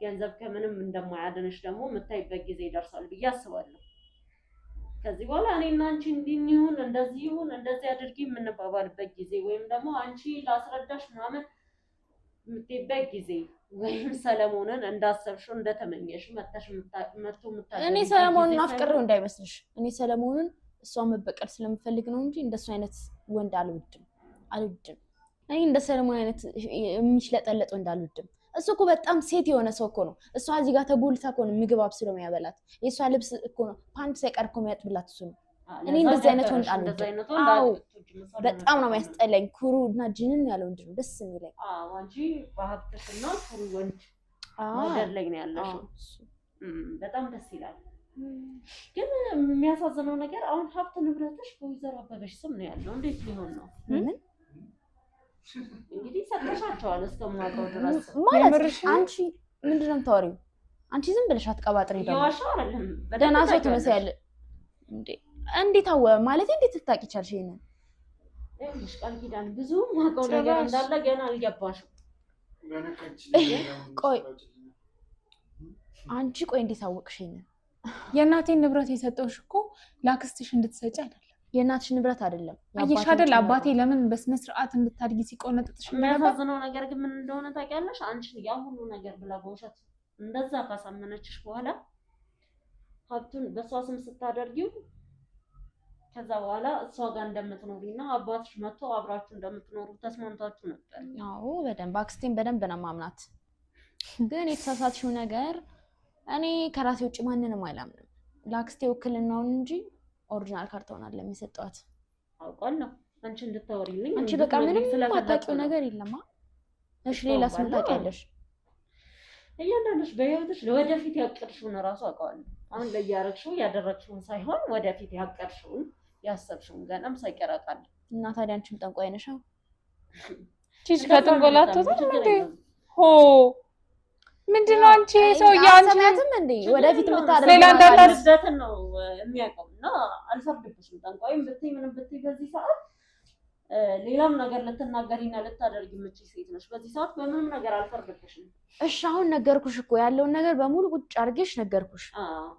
ገንዘብ ከምንም እንደማያድንሽ ደግሞ የምታይበት ጊዜ ይደርሳል ብዬ አስባለሁ። ከዚህ በኋላ እኔና አንቺ እንዲሁን እንደዚህ ይሁን እንደዚህ አድርጊ የምንባባልበት ጊዜ ወይም ደግሞ አንቺ ላስረዳሽ ምናምን የምትይበት ጊዜ ወይም ሰለሞንን እንዳሰብሽው እንደተመኘሽ መጥቶ እኔ ሰለሞንን አፍቅሬው እንዳይመስልሽ። እኔ ሰለሞንን እሷን መበቀል ስለምፈልግ ነው እንጂ እንደሱ አይነት ወንድ አልወድም። እኔ እንደ ሰለሞን አይነት የሚሽለጠለጥ ወንድ አልወድም። እሱ እኮ በጣም ሴት የሆነ ሰው እኮ ነው። እሷ እዚህ ጋር ተጎልታ እኮ ነው ምግብ አብስሎ የሚያበላት። የእሷ ልብስ እኮ ነው ፓንት ሳይቀር እኮ የሚያጥብላት እሱ ነው። እኔ እንደዚህ አይነት ወንድ አልወድም። አዎ በጣም ነው የሚያስጠላኝ። ኩሩ እና ጅንን ያለ ወንድ ነው ደስ የሚለኝ። አንቺ በሀብትሽና ኩሩ ወንድ ሞዴል ላይ ነው ያለሽው። በጣም ደስ ይላል። ግን የሚያሳዝነው ነገር አሁን ሀብት ንብረትሽ በወይዘሮ አበበሽ ስም ነው ያለው። እንዴት ሊሆን ነው? እንግዲህ ሰጥተሻቸዋል እስከማውቀው ድረስ ማለት አንቺ ምንድን ነው የምታወሪው? አንቺ ዝም ብለሽ አትቀባጥሪ። ደግሞ ደህና ሰው ትመስያለሽ እንዴ? እንዴት ማለት እንዴት ልታውቂ ቻልሽ? ይሄንን እሺ ቃል ኪዳን ብዙ ማውቀው ነገር እንዳለ ገና አልገባሽም። ቆይ አንቺ እንዴት አወቅሽ? ይሄንን የእናቴን ንብረት የሰጠውሽ እኮ ላክስትሽ እንድትሰጪ አይደለም። የእናትሽ ንብረት አይደለም። አየሽ አይደል? አባቴ ለምን በስነ ስርዓት እንድታድጊ ሲቆነጥጥሽ የሚያሳዝነው ነገር ግን ምን እንደሆነ ታውቂያለሽ? አንቺ ያ ሁሉ ነገር ብላ በውሸት እንደዛ ካሳመነችሽ በኋላ ሀብቱን በሷ ስም ስታደርጊው ከዛ በኋላ እሷ ጋር እንደምትኖሪና አባትሽ መጥቶ አብራችሁ እንደምትኖሩ ተስማምታችሁ ነበር። አዎ በደንብ አክስቴን በደንብ ነው ማምናት። ግን የተሳሳትሽው ነገር እኔ ከራሴ ውጭ ማንንም አላምንም። ለአክስቴ ውክልናውን እንጂ ኦሪጂናል ካርታውን አይደለም የሰጠኋት። አውቃለሁ አንቺ እንድታወሪልኝ። አንቺ በቃ ምንም የማታውቂው ነገር የለማ። እሺ ሌላስ ምን ታውቂያለሽ? እያንዳንድሽ በህይወትሽ ለወደፊት ያቀድሽውን እራሱ አውቀዋለሁ። አሁን ላይ ያደረግሽውን ሳይሆን ወደፊት ያቀድሽውን ያሰብሽውን ገናም ሳይቀራቃል። እና ታዲያ አንቺም ጠንቋይ ነሽ? ቺች ከጥንቆላቱ እንዴ ሆ ምንድነው አንቺ ሰው ያንቺም እንዴ ወደፊት የምታደርገው ሌላ እንዳታስደትን ነው የሚያውቀውና አልፈርድብሽም። ጠንቋይም ብትይ ምንም ብትይ በዚህ ሰዓት ሌላም ነገር ልትናገሪና ልታደርጊ የምትችይ ሴት ነሽ። በዚህ ሰዓት በምንም ነገር አልፈርድብሽም። እሺ አሁን ነገርኩሽ እኮ ያለውን ነገር በሙሉ ቁጭ አድርጌሽ ነገርኩሽ።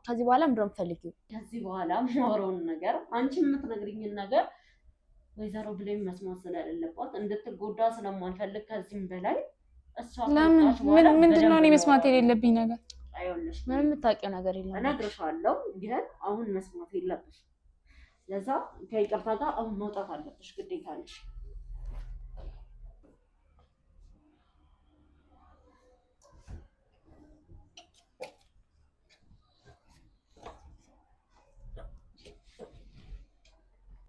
ከዚህ በኋላ ምንድነው የምትፈልጊው? ከዚህ በኋላ ማወራውን ነገር አንቺ የምትነግሪኝን ነገር ወይዘሮ ብሌን መስማት ስለሌለባት እንድትጎዳ ስለማልፈልግ ከዚህም በላይ እሷ ምንድነው እኔ መስማት የሌለብኝ ነገር? አይሆንሽ ምንም የምታውቂው ነገር የለም። እነግርሻለሁ ግን አሁን መስማት የለብሽ። ለዛ ከይቅርታ ጋር አሁን መውጣት አለብሽ ግዴታ ነሽ።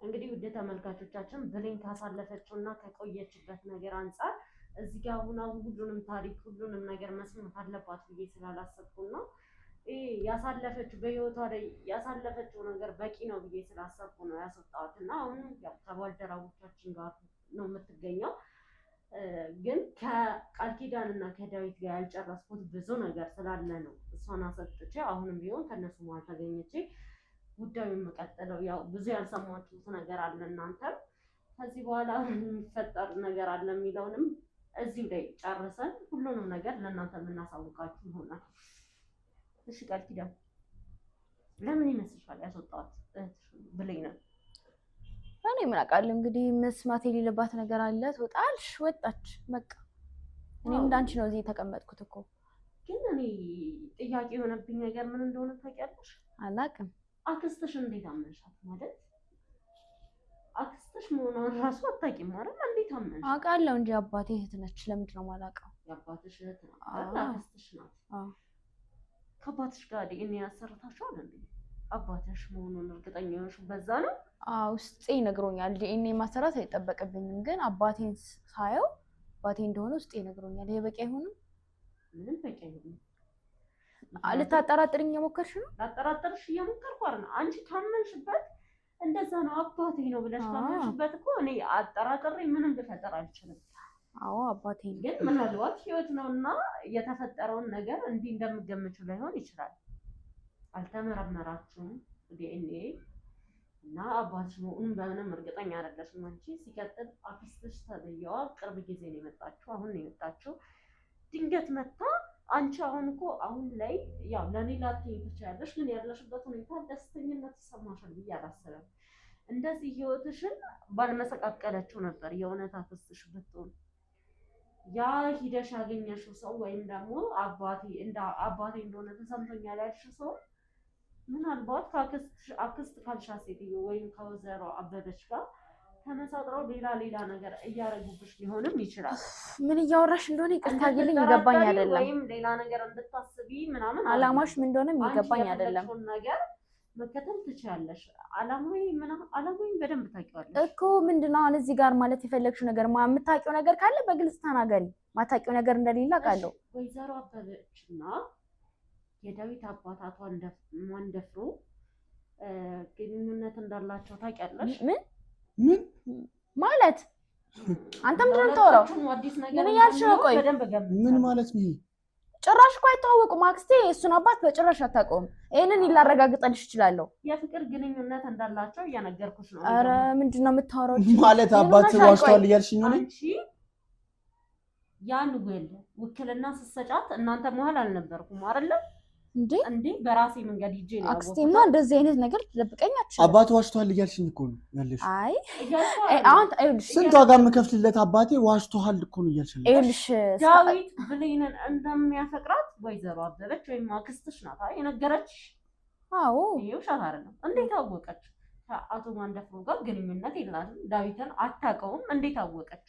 እንግዲህ ውድ ተመልካቾቻችን ብሌን ካሳለፈችውና ከቆየችበት ነገር አንፃር እዚህ ጋር አሁን ሁሉንም ታሪክ ሁሉንም ነገር መስማት አለባት ብዬ ስላላሰብኩና ያሳለፈችው በህይወቷ ላይ ያሳለፈችው ነገር በቂ ነው ብዬ ስላሰብኩ ነው ያስወጣሁት። እና አሁን ከባልደረቦቻችን ጋር ነው የምትገኘው። ግን ከቃል ኪዳን እና ከዳዊት ጋር ያልጨረስኩት ብዙ ነገር ስላለ ነው እሷን አሰጥቼ አሁንም ቢሆን ከነሱ መሀል ተገኝቼ ጉዳዩን የምቀጥለው። ያው ብዙ ያልሰማችሁት ነገር አለ እናንተም ከዚህ በኋላ የሚፈጠር ነገር አለ የሚለውንም እዚሁ ላይ ጨርሰን ሁሉንም ነገር ለእናንተ የምናሳውቃችሁ ይሆናል። እሺ ቃል ኪዳን ለምን ይመስልሻል ያስወጣት ብሌን ነው? እኔ ምን አውቃለሁ እንግዲህ መስማት የሌለባት ነገር አለ። ትወጣልሽ ወጣች በቃ። እኔም እንዳንቺ ነው እዚህ የተቀመጥኩት እኮ። ግን እኔ ጥያቄ የሆነብኝ ነገር ምን እንደሆነ ታውቂያለሽ? አላውቅም። አክስትሽ እንዴት አመንሻት? ማለት አክስትሽ መሆኗን ራሱ አታውቂም አይደል? እንዴት አመንሽ? አውቃለሁ እንጂ አባቴ እህት ነች። ለምንድን ነው የማላውቀው? የአባትሽ እህት ነው አክስትሽ ናት። ከአባትሽ ጋር ዲኤንኤ ያሰርታችኋል እንዴ? አባትሽ መሆኑን እርግጠኛ ሆንሽ? በዛ ነው? ውስጤ ይነግሮኛል። ዲኤንኤ ማሰራት አይጠበቅብኝም፣ ግን አባቴን ሳየው አባቴ እንደሆነ ውስጤ ይነግሮኛል። ይሄ በቂ አይሆንም? ምንም በቂ አይሆንም። ልታጠራጥርኝ እየሞከርሽ ነው? ላጠራጥርሽ እየሞከርኩ አይደል? አንቺ ካመንሽበት እንደዛ ነው አባቴ ነው ብለሽ ካመንሽበት እኮ እኔ አጠራጥሬ ምንም ልፈጠር አልችልም። አዎ አባቴ ነው። ግን ምናልባት ህይወት ነውና የተፈጠረውን ነገር እንዲህ እንደምገምቹ ላይሆን ይችላል። አልተመረመራችሁም ዲኤንኤ እና አባትሽ መሆኑን በምንም እርግጠኛ አይደለሽም አንቺ። ሲቀጥል አክስትሽ ተብዬዋ ቅርብ ጊዜ ነው የመጣችው፣ አሁን ነው የመጣችው። ድንገት መታ አንቺ አሁን እኮ አሁን ላይ ያው ለሌላ ትችያለሽ፣ ግን ያለሽበት ሁኔታ ደስተኝነት ይሰማሻል ብዬ አላስብም። እንደዚህ ህይወትሽን ባልመሰቃቀለችው ነበር የእውነት አክስትሽ ብትሆን። ያ ሂደሽ ያገኘሽው ሰው ወይም ደግሞ አባቴ እንደሆነ ተሰምቶኛል ያልሽው ሰው ምናልባት አክስት ካልሻት ሴትዮ ወይም ከወይዘሮ አበበች ጋር ተመሳጥረው ሌላ ነገር እያረጉብሽ ሊሆንም ይችላል። ምን እያወራሽ እንደሆነ ይቅርታ ግልኝ ይገባኝ አይደለም። ወይም ሌላ ነገር እንድታስቢ ምናምን አላማሽ ምን እንደሆነ ይገባኝ አይደለም። ነገር መከተል ትችያለሽ። አላማዬን በደንብ ታውቂዋለሽ እኮ። ምንድነው አሁን እዚህ ጋር ማለት የፈለግሽው ነገር? የምታውቂው ነገር ካለ በግልጽ ተናገሪ። ማታውቂው ነገር እንደሌለ አውቃለሁ። ወይዘሮ አበበችና የዳዊት አባት አቶ ማንደፍሮ ግንኙነት እንዳላቸው ታውቂያለሽ? ምን ማለት አንተ ምንድን ነው የምታወራው? ምን እያልሽ ነው? ቆይ ምን ማለት ነው? ጭራሽ እኮ አይተዋወቁም። አክስቴ እሱን አባት በጭራሽ አታውቀውም። ይሄንን ላረጋግጥልሽ እችላለሁ። የፍቅር ግንኙነት እንዳላቸው እየነገርኩሽ ነው። ኧረ ምንድን ነው የምታወራው? ማለት አባት ዋሽቷል እያልሽኝ ነው? አንቺ ያን ውክልና ስትሰጫት እናንተ መሀል አልነበርኩም አይደለ እንዴ? በራሴ መንገድ ሂጄ ነው። አክስቴማ እንደዚህ አይነት ነገር ትደብቀኝ አትችልም። አባት ዋሽቷል እያልሽኝ እኮ ነው ያለሽ። አይ አሁን ስንት ዋጋ የምከፍልለት አባቴ ዋሽቷል እኮ ነው እያልሽኝ። ይኸውልሽ ዳዊት ብሌንን እንደሚያፈቅራት ወይዘሮ አበበች ወይም አክስትሽ ናት የነገረችሽ? አዎ። ይኸው ውሸት አይደለም። እንዴት አወቀች? ከአቶ ማንደፍሮ ጋር ግንኙነት የላትም። ዳዊትን አታውቀውም። እንዴት አወቀች?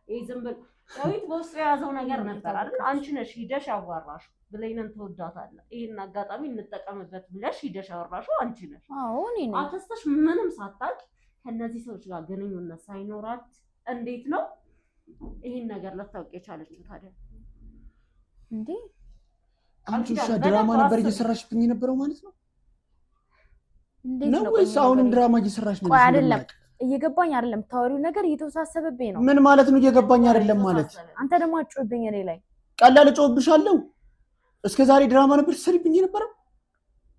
ይሄ ዝም ብሎ ዳዊት በውስጡ የያዘው ነገር ነበር አይደል? አንቺ ነሽ ሂደሽ ያዋራሽ ብሌንን ትወዳታለህ፣ ይሄን አጋጣሚ እንጠቀምበት ብለሽ ሂደሽ ያወራሽው አንቺ ነሽ። አዎ እኔ ነኝ። አክስትሽ ምንም ሳታውቅ ከነዚህ ሰዎች ጋር ግንኙነት ሳይኖራት እንዴት ነው ይሄን ነገር ልታውቅ የቻለችው ታዲያ? እንዴ አንቺ ድራማ ነበር እየሰራሽብኝ የነበረው ማለት ነው? ነው ወይስ አሁንም ድራማ እየሰራሽ ነው? ቆይ አይደለም፣ እየገባኝ አይደለም። ታወሪው ነገር እየተወሳሰበብኝ ነው። ምን ማለት ነው እየገባኝ አይደለም ማለት? አንተ ደግሞ አጮህብኝ እኔ ላይ። ቀላል እጮህብሻለሁ? እስከ ዛሬ ድራማ ነበር ትሰሪብኝ የነበረው?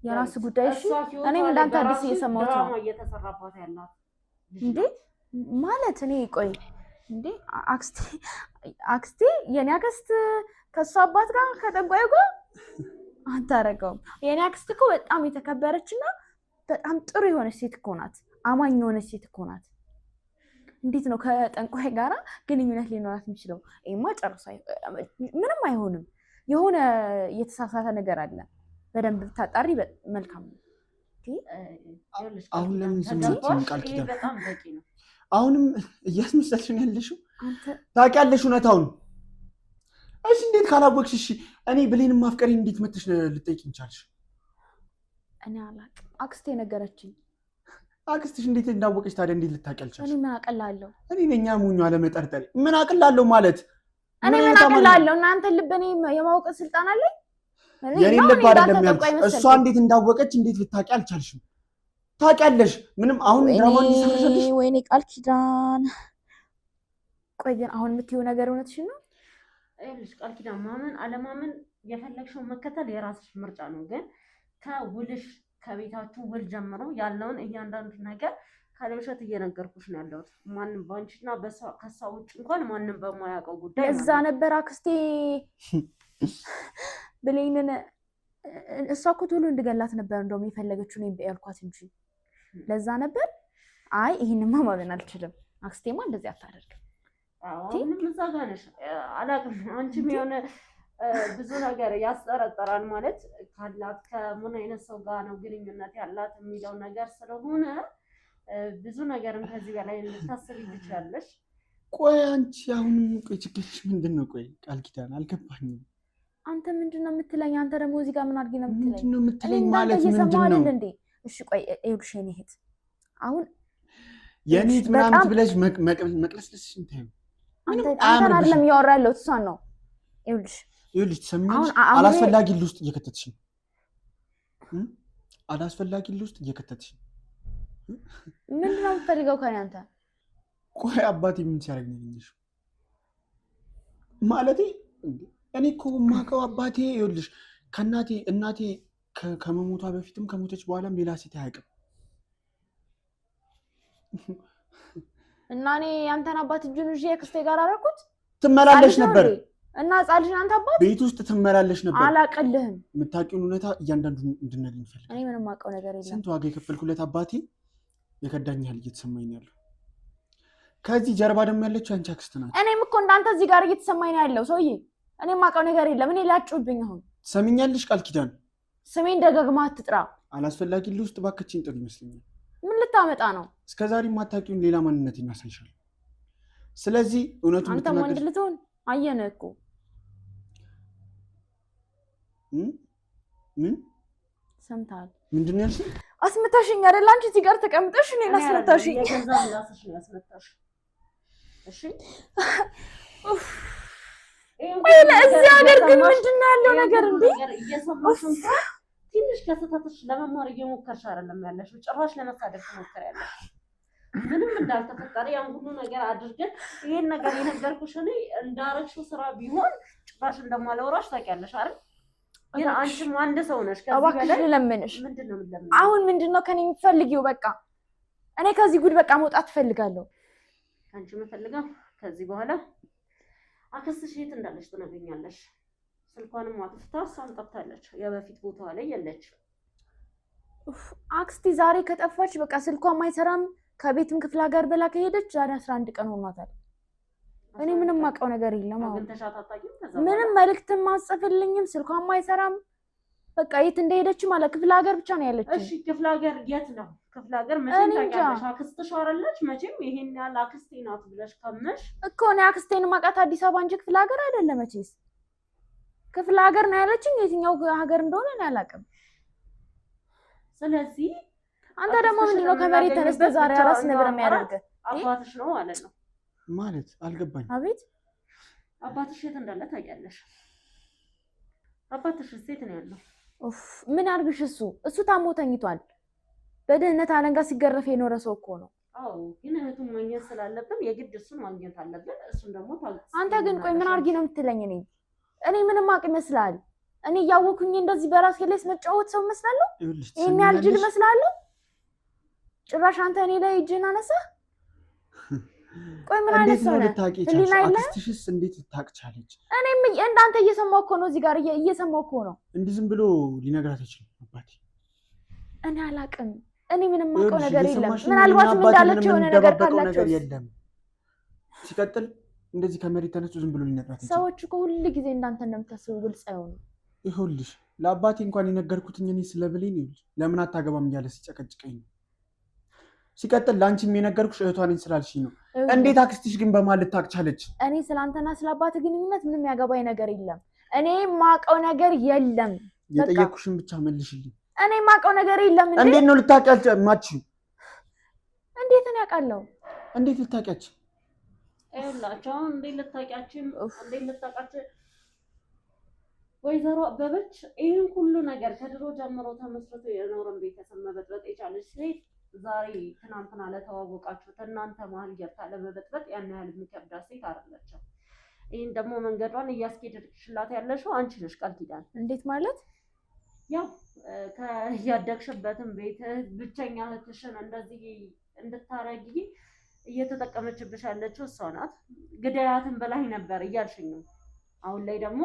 የራስ ጉዳይ። እሺ እኔም እንዳንተ አዲስ እየሰማሁት ነው። ድራማ እየተሰራባት ያላት እንዴ ማለት እኔ ቆይ እንዴ አክስቴ የኔ አክስት ከሷ አባት ጋር ከጠንቋዩ ጋር አታረገውም። የኔ አክስት እኮ በጣም የተከበረችና በጣም ጥሩ የሆነች ሴት እኮ ናት። አማኝ የሆነች ሴት እኮ ናት። እንዴት ነው ከጠንቋይ ጋራ ግንኙነት ሊኖራት የሚችለው? ይሄማ ጨርሶ ምንም አይሆንም። የሆነ የተሳሳተ ነገር አለ። በደንብ ብታጣሪ መልካም ነው። አሁን ለምን ዝም ብትይ ቃል ኪዳን? በጣም በቂ ነው። አሁንም እያስመሰልሽ ነው ያለሽው። ታውቂያለሽ እውነታውን። እሺ እንዴት ካላወቅሽ? እሺ እኔ ብሌንን ማፍቀሬ እንዴት መተሽ ልጠይቂኝ ቻልሽ? እኔ አላውቅም። አክስቴ ነገረችኝ። አክስትሽ እንዴት እንዳወቀች ታዲያ እንዴት ልታውቂያለሽ? እኔ ምን አውቅላለሁ? እኔ ነኝ ሙኙ አለመጠርጠሪ። ምን አውቅላለሁ ማለት እኔ ምን አውቅላለሁ? እናንተ ልብ እኔ የማወቅ ስልጣን አለኝ? የኔ ልብ አይደለም ያልኩሽ። እሷ እንዴት እንዳወቀች እንዴት ልታውቂ አልቻልሽም? ታውቂያለሽ። ምንም አሁን ድራማን ይሰራልሽ። ወይኔ ቃል ኪዳን። ቆይ ግን አሁን የምትይው ነገር እውነትሽን ነው? ይኸውልሽ ቃል ኪዳን፣ ማመን አለማመን የፈለግሽውን መከተል የራስሽ ምርጫ ነው። ግን ከውልሽ ከቤታችሁ ውል ጀምሮ ያለውን እያንዳንዱ ነገር ካለውሸት እየነገርኩሽ ነው ያለሁት። ማንም ባንቺና ከሷ ውጭ እንኳን ማንም በማያውቀው ጉዳይ እዛ ነበር አክስቴ ብሌንን። እሷ እኮ ቶሎ እንድገላት ነበር እንደውም የፈለገችው ነው ያልኳት እንጂ ለዛ ነበር። አይ ይሄንማ ማመን አልችልም። አክስቴማ እንደዚህ አታደርግም። አሁንም እዛ ጋር ነሽ። አላውቅም። አንቺም የሆነ ብዙ ነገር ያስጠረጠራል ማለት ካላት ከምን አይነት ሰው ጋር ነው ግንኙነት ያላት የሚለው ነገር ስለሆነ ብዙ ነገርም ከዚህ በላይ ልታስቢ ትችላለሽ። ቆይ አንቺ አሁንም ቆይ ችግርሽ ምንድን ነው? ቆይ ቃል ኪዳን አልገባኝም። አንተ ምንድን ነው የምትለኝ? አንተ ደግሞ እዚህ ጋር ምን አድርጌ ነው የምትለኝ? ምንድን ነው የምትለኝ ማለት ምንድን ነው እንዴ? እሺ ቆይ ይኸውልሽ የኔ እህት አሁን የኔ እህት ምናምን ብለሽ መቅለስለስሽ እንትን አንተን አይደለም እያወራ ያለሁት እሷን ነው። ይኸውልሽ ትሰሚኛለሽ? አላስፈላጊ ውስጥ እየከተትሽ ነው። አላስፈላጊ ውስጥ እየከተትሽ ነው። ምንድን ነው የምትፈልገው ከእኔ አንተ? ቆይ አባቴ ምን ሲያደርግ ነው ያገኘሽው? ማለቴ እኔ እኮ የማውቀው አባቴ ይኸውልሽ እናቴ ከመሞቷ በፊትም ከሞተች በኋላም ሌላ ሴት አያውቅም። እና እኔ ያንተን አባት እጁን ይዤ ከክስቴ ጋር አደረኩት። ትመላለሽ ነበር እና ሕፃን ልጅ አንተ አባት ቤት ውስጥ ትመላለሽ ነበር። አላቅልህም። የምታውቂውን እውነታ እያንዳንዱ እንድነግርኝ ፈልግ። እኔ ምንም የማውቀው ነገር የለም። ስንት ዋጋ የከፈልኩለት አባቴ የከዳኝ ያህል እየተሰማኝ ነው ያለው። ከዚህ ጀርባ ደግሞ ያለችው አንቺ አክስት ናት። እኔም እኮ እንዳንተ እዚህ ጋር እየተሰማኝ ነው ያለው ሰውዬ። እኔ የማውቀው ነገር የለም። እኔ ላጩብኝ አሁን ሰሚኛለሽ? ቃል ኪዳን ስሜን ደጋግማ አትጥራ። አላስፈላጊ ውስጥ ባከችን ጥሩ ይመስለኛል። ምን ልታመጣ ነው? እስከዛሬ የማታውቂውን ሌላ ማንነት እናሳይሻል። ስለዚህ እውነቱን አንተ ወንድ ልትሆን አየነህ እኮ ምን ሰምተሃል? ምንድን ነው ያልሽኝ? አስመታሽኝ አይደል? አንቺ እዚህ ጋር ተቀምጠሽ እኔን አስመታሽኝ። የገዛ ምላስሽ ነው ያስመታሽ። እሺ እዚህ ሀገር ግን ምንድን ነው ያለው ነገር? እንዴ እየሰማሽ እንኳን ትንሽ ከስህተትሽ ለመማር እየሞከርሽ አይደለም ያለሽው፣ ጭራሽ ለመሳደብ ትሞክሪያለሽ። ምንም እንዳልተፈጠረ ያን ሁሉ ነገር አድርገን ይሄን ነገር የነገርኩሽ እኔ እንዳረግሽው ስራ ቢሆን ጭራሽ እንደማላወራሽ ታውቂያለሽ አይደል? ግን አንቺም አንድ ሰው ነሽ። ከዚህ በላይ ለምንሽ ምንድነው የምትለምኝ? አሁን ምንድነው ከኔ የምትፈልጊው? በቃ እኔ ከዚህ ጉድ በቃ መውጣት እፈልጋለሁ። አንቺ የምፈልገው ከዚህ በኋላ አክስትሽ የት እንዳለች ትነግሪኛለሽ። ስልኳንም አጥፍታ እሷም ጠፍታለች። የበፊት ቦታዋ ላይ የለች። አክስቴ ዛሬ ከጠፋች በቃ ስልኳም አይሰራም። ከቤትም ክፍለ ሀገር ብላ ከሄደች ዛሬ 11 ቀን ሆኗታል። እኔ ምንም ማውቀው ነገር የለም። አሁን ምንም መልእክትም አጽፍልኝም፣ ስልኳም አይሰራም። በቃ የት እንደሄደች ማለት ክፍለ ሀገር ብቻ ነው ያለችው። እሺ ክፍለ ሀገር የት ነው? ክፍለ ሀገር መቼም ታውቂያለሽ። አክስትሽ አይደለች መቼም ይሄን ያህል አክስቴ ናት ብለሽ ካመሽ እኮ ነው አክስቴን ማውቃት አዲስ አበባ እንጂ ክፍለ ሀገር አይደለም። መቼስ ክፍለ ሀገር ነው ያለችኝ። የትኛው ሀገር እንደሆነ እኔ አላውቅም። ስለዚህ አንተ ደግሞ ምንድነው ከመሬት ተነስተህ ዛሬ አራስ ነበር የሚያደርገው? አባትሽ ነው ማለት ነው። ማለት አልገባኝ። አቤት አባትሽ የት እንዳለ ታውቂያለሽ? አባትሽ ሴት ነው ያለው። ምን አድርግሽ? እሱ ታሞ ተኝቷል። በድህነት አለንጋ ሲገረፍ የኖረ ሰው እኮ ነው። አዎ ግን እህቱን ማግኘት ስላለብን የግድ እሱን ማግኘት አለብን። እሱን ደግሞ አንተ ግን ቆይ ምን አድርጊ ነው የምትለኝ? እኔ ምንም አውቅ ይመስላል? እኔ እያወኩኝ እንደዚህ በራሴ ላይ መጫወት ሰው መስላለሁ? ይሄን ያህል ጅል መስላለሁ? ጭራሽ አንተ እኔ ላይ እጅህን አነሳህ? ቆይ ምን አይነት ሰው ነህ? አክስትሽስ እንዴት ልታቅቻለች? እኔም እንዳንተ እየሰማሁ እኮ ነው፣ እዚህ ጋር እየሰማሁ እኮ ነው። እንዲህ ዝም ብሎ ሊነግራት አይችልም አባቴ። እኔ አላውቅም። እኔ ምንም አውቀው ነገር የለም። ምናልባት እንዳለች የሆነ ነገር ካላቸው የለም። ሲቀጥል እንደዚህ ከመሬት ተነስቶ ዝም ብሎ ሊነግራት አይችልም። ሰዎች እኮ ሁሉ ጊዜ እንዳንተ እንደምታስቡ ግልጽ አይሆንም። ይኸውልሽ ለአባቴ እንኳን የነገርኩትኝ እኔ ስለብሌን ይኸውልሽ ለምን አታገባም እያለ ሲጨቀጭቀኝ ነው። ሲቀጥል ለአንቺም የነገርኩሽ እህቷ ነኝ ስላልሽኝ ነው። እንዴት አክስትሽ ግን በማለት ታቅቻለች? እኔ ስላንተና ስለአባት ግንኙነት ምንም ያገባኝ ነገር የለም። እኔ ማውቀው ነገር የለም። የጠየቅኩሽን ብቻ መልሽልኝ። እኔ ማውቀው ነገር የለም። እንዴት ነው ልታውቂያቸው ማችው? እንዴት ነው ያውቃለሁ? እንዴት ልታውቂያቸው? ይኸውላችሁ እንዴት ልታውቃቸው? ወይዘሮ አበበች ይህን ሁሉ ነገር ከድሮ ጀምሮ ተመስርቶ የኖረን ቤተሰብ መበጥበጥ የቻለች ሴት ዛሬ ትናንትና ለተዋወቃችሁት እናንተ መሀል ገብታ ለመበጥበጥ ያን ያህል የሚከብዳት ሴት አይደለችም። ይህን ደግሞ መንገዷን እያስኬድሽላት ያለሽው አንቺ ነሽ ቃል ኪዳን። እንዴት ማለት? ያው ከያደግሽበትም ቤት ብቸኛ እህትሽን እንደዚህ እንድታረጊ እየተጠቀመችብሽ ያለችው እሷ ናት። ግዳያትን በላይ ነበር እያልሽኝ ነው። አሁን ላይ ደግሞ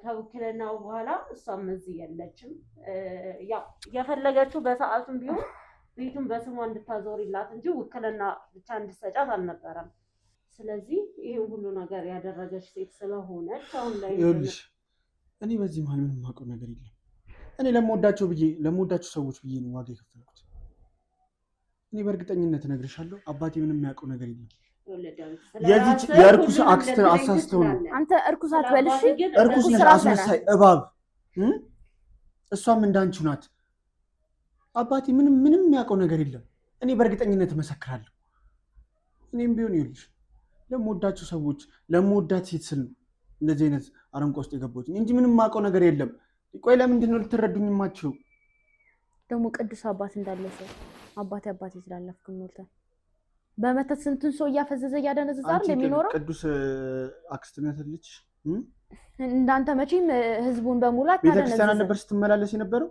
ከውክልናው በኋላ እሷም እዚህ የለችም። ያው የፈለገችው በሰዓቱም ቢሆን ቤቱን በስሟ እንድታዞሪላት እንጂ ውክልና ብቻ እንድትሰጫት አልነበረም። ስለዚህ ይሄን ሁሉ ነገር ያደረገች ሴት ስለሆነች አሁን ላይ ይኸውልሽ እኔ በዚህ መሀል ምንም የማውቀው ነገር የለም። እኔ ለምወዳቸው ሰዎች ብዬ ነው ዋጋ የከፈልኩት። እኔ በእርግጠኝነት እነግርሻለሁ አባቴ ምንም የሚያውቀው ነገር የለም። የዚች የእርኩስ አክስት አሳስተው ነው። አንተ እርኩስ አትበልሽ። እርኩስ ነሽ፣ አስመሳይ እባብ። እሷም እንዳንቺ ናት። አባቴ ምንም የሚያውቀው ነገር የለም። እኔ በእርግጠኝነት እመሰክራለሁ። እኔም ቢሆን ይኸውልሽ ለምወዳቸው ሰዎች ለምወዳት ሴት ስል ነው እንደዚህ አይነት አረንቋ ውስጥ የገባሁት እንጂ ምንም የማውቀው ነገር የለም። ቆይ ለምንድን ነው ልትረዱኝ የማትችሉ? ደግሞ ቅዱስ አባት እንዳለ ሰው አባቴ ስላለፍክ ሞልቷል። በመተት ስንቱን ሰው እያፈዘዘ እያደነዘዘ አይደል የሚኖረው? ቅዱስ አክስትነት ልጅ እንዳንተ መቼም ህዝቡን በሙላት ቤተክርስቲያን ነበር ስትመላለስ የነበረው።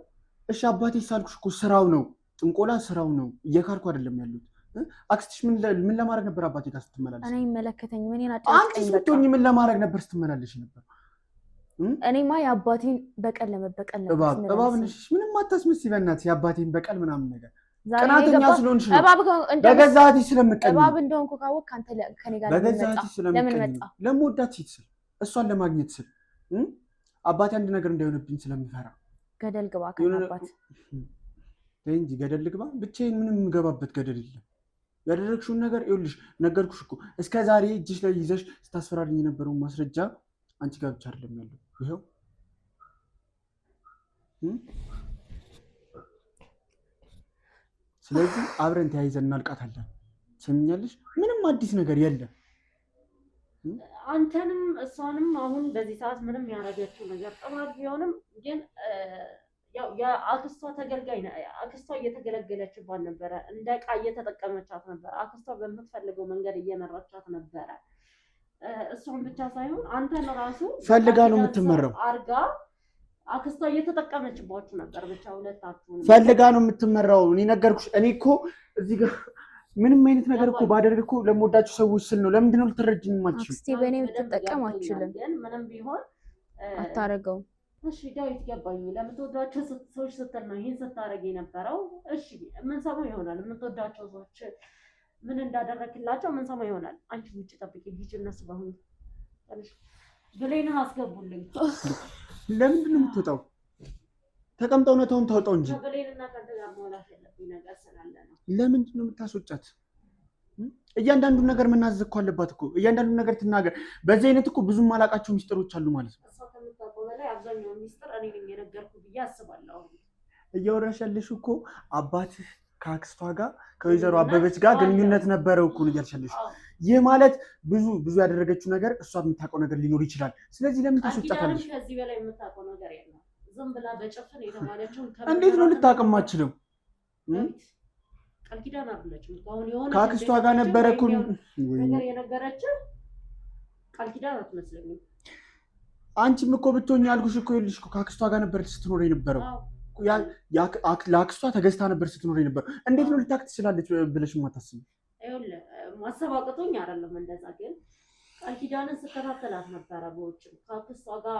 እሺ አባቴ ሳልኩሽ እኮ ስራው ነው፣ ጥንቆላ ስራው ነው። እየካርኩ አይደለም ያሉት። አክስትሽ ምን ለማድረግ ነበር አባቴ ጋር ስትመላለስ? እኔ ይመለከተኝ ምን አንቺ ስትሆኚ ምን ለማድረግ ነበር ስትመላለሽ ነበር? እኔማ የአባቴን በቀል ለመበቀል ነበር። እባብ ነሽ። ምንም አታስመስይ በእናትሽ። የአባቴን በቀል ምናምን ነገር ቅናተኛ ስለሆንሽ ነው። በገዛ እህቴ ስለምቀኝ እባብ እንደሆንኩ ካወቅክ አንተ ከኔ ጋር በገዛ እህቴ ስለምቀኝ ለምወዳት ሴት ስል እሷን ለማግኘት ስል አባቴ አንድ ነገር እንዳይሆንብኝ ስለምፈራ ገደል ግባ ከአባት እንጂ ገደል ልግባ ብቻዬን ምንም የምገባበት ገደል የለም። ያደረግሽውን ነገር ይኸውልሽ ነገርኩሽ እኮ እስከ ዛሬ እጅሽ ላይ ይዘሽ ስታስፈራልኝ የነበረውን ማስረጃ አንቺ ጋር ብቻ አይደለም ያለው ይኸው። ስለዚህ አብረን ተያይዘን እናልቃታለን። ሰምኛለሽ? ምንም አዲስ ነገር የለም። አንተንም እሷንም አሁን በዚህ ሰዓት ምንም ያደረገችው ነገር ጥማት ቢሆንም ግን ያው የአክስቷ ተገልጋይ አክስቷ እየተገለገለችባት ነበረ። እንደ ዕቃ እየተጠቀመቻት ነበረ። አክስቷ በምትፈልገው መንገድ እየመራቻት ነበረ። እሷን ብቻ ሳይሆን አንተን ራሱ ፈልጋ ነው የምትመራው አርጋ አክስቷ እየተጠቀመችባችሁ ነበር። ብቻ ሁለታችሁ ፈልጋ ነው የምትመራው። እኔ ነገርኩሽ። እኔ እኮ እዚህ ጋር ምንም አይነት ነገር እኮ ባደርግ እኮ ለምወዳችሁ ሰዎች ስል ነው። ለምንድን ነው ልትረጅኝ የማትችይው? አክስቴ በእኔ ብትጠቀም አትችልም። ምንም ቢሆን አታረገውም። እሺ ዳዊት ገባኝ። ለምትወዳቸው ሰዎች ስትል ነው ይሄን ስታረግ የነበረው። እሺ የምንሰማው ይሆናል። የምትወዳቸው ሰዎች ምን እንዳደረክላቸው የምንሰማው ይሆናል። አንቺ ውጭ ጠብቂ። ሂጂ እነሱ ባሁን ብሌን አስገቡልኝ። ለምንድን ነው የምትወጣው? ተቀምጠው እውነታውን ታውጣው እንጂ ብሌንና ከአንተ ጋር መውላት ያለብኝ ነገር ስላለ ነው። ለምንድን ነው የምታስወጫት? እያንዳንዱን ነገር መናዘዝ እኮ አለባት እኮ። እያንዳንዱን ነገር ትናገር። በዚህ አይነት እኮ ብዙም አላውቃቸው ሚስጥሮች አሉ ማለት ነው። እሷ ከምታውቀው በላይ አብዛኛው ሚስጥር እኔ ነኝ የነገርኩህ ብዬ አስባለሁ። እያወራሽ ያለሽ እኮ አባትህ ከአክስቷ ጋር ከወይዘሮ አበበች ጋር ግንኙነት ነበረው እኮ ነው እያልሽ ያለሽ። ይህ ማለት ብዙ ያደረገችው ነገር እሷ የምታውቀው ነገር ሊኖር ይችላል። ስለዚህ ለምን ታስወጫታለሽ? ከዚህ በላይ የምታውቀው ነገር የለም። ዝም ብላ በጭፍን የተባለችውን እንዴት ነው ልታውቅም አትችልም? ቃል ኪዳን አይደለችም። አሁን የሆነ ከአክስቷ ጋር ነበረ እኮ ነገር የነገረችው ቃል ኪዳን አትመስለኝም። አንቺም እኮ ብትሆኚ ያልኩሽ እኮ ይኸውልሽ እኮ ከአክስቷ ጋር ነበር ስትኖር የነበረው። ለአክስቷ ተገዝታ ነበር ስትኖር የነበረው። እንዴት ነው ልታውቅ ትችላለች ብለሽ የማታስቢው? ይኸውልህ ማሰብ አቅቶኝ አይደለም እንደዛ፣ ግን ቃል ኪዳንን ስከታተላት ነበረ። በውጭም ከአክስቷ ጋር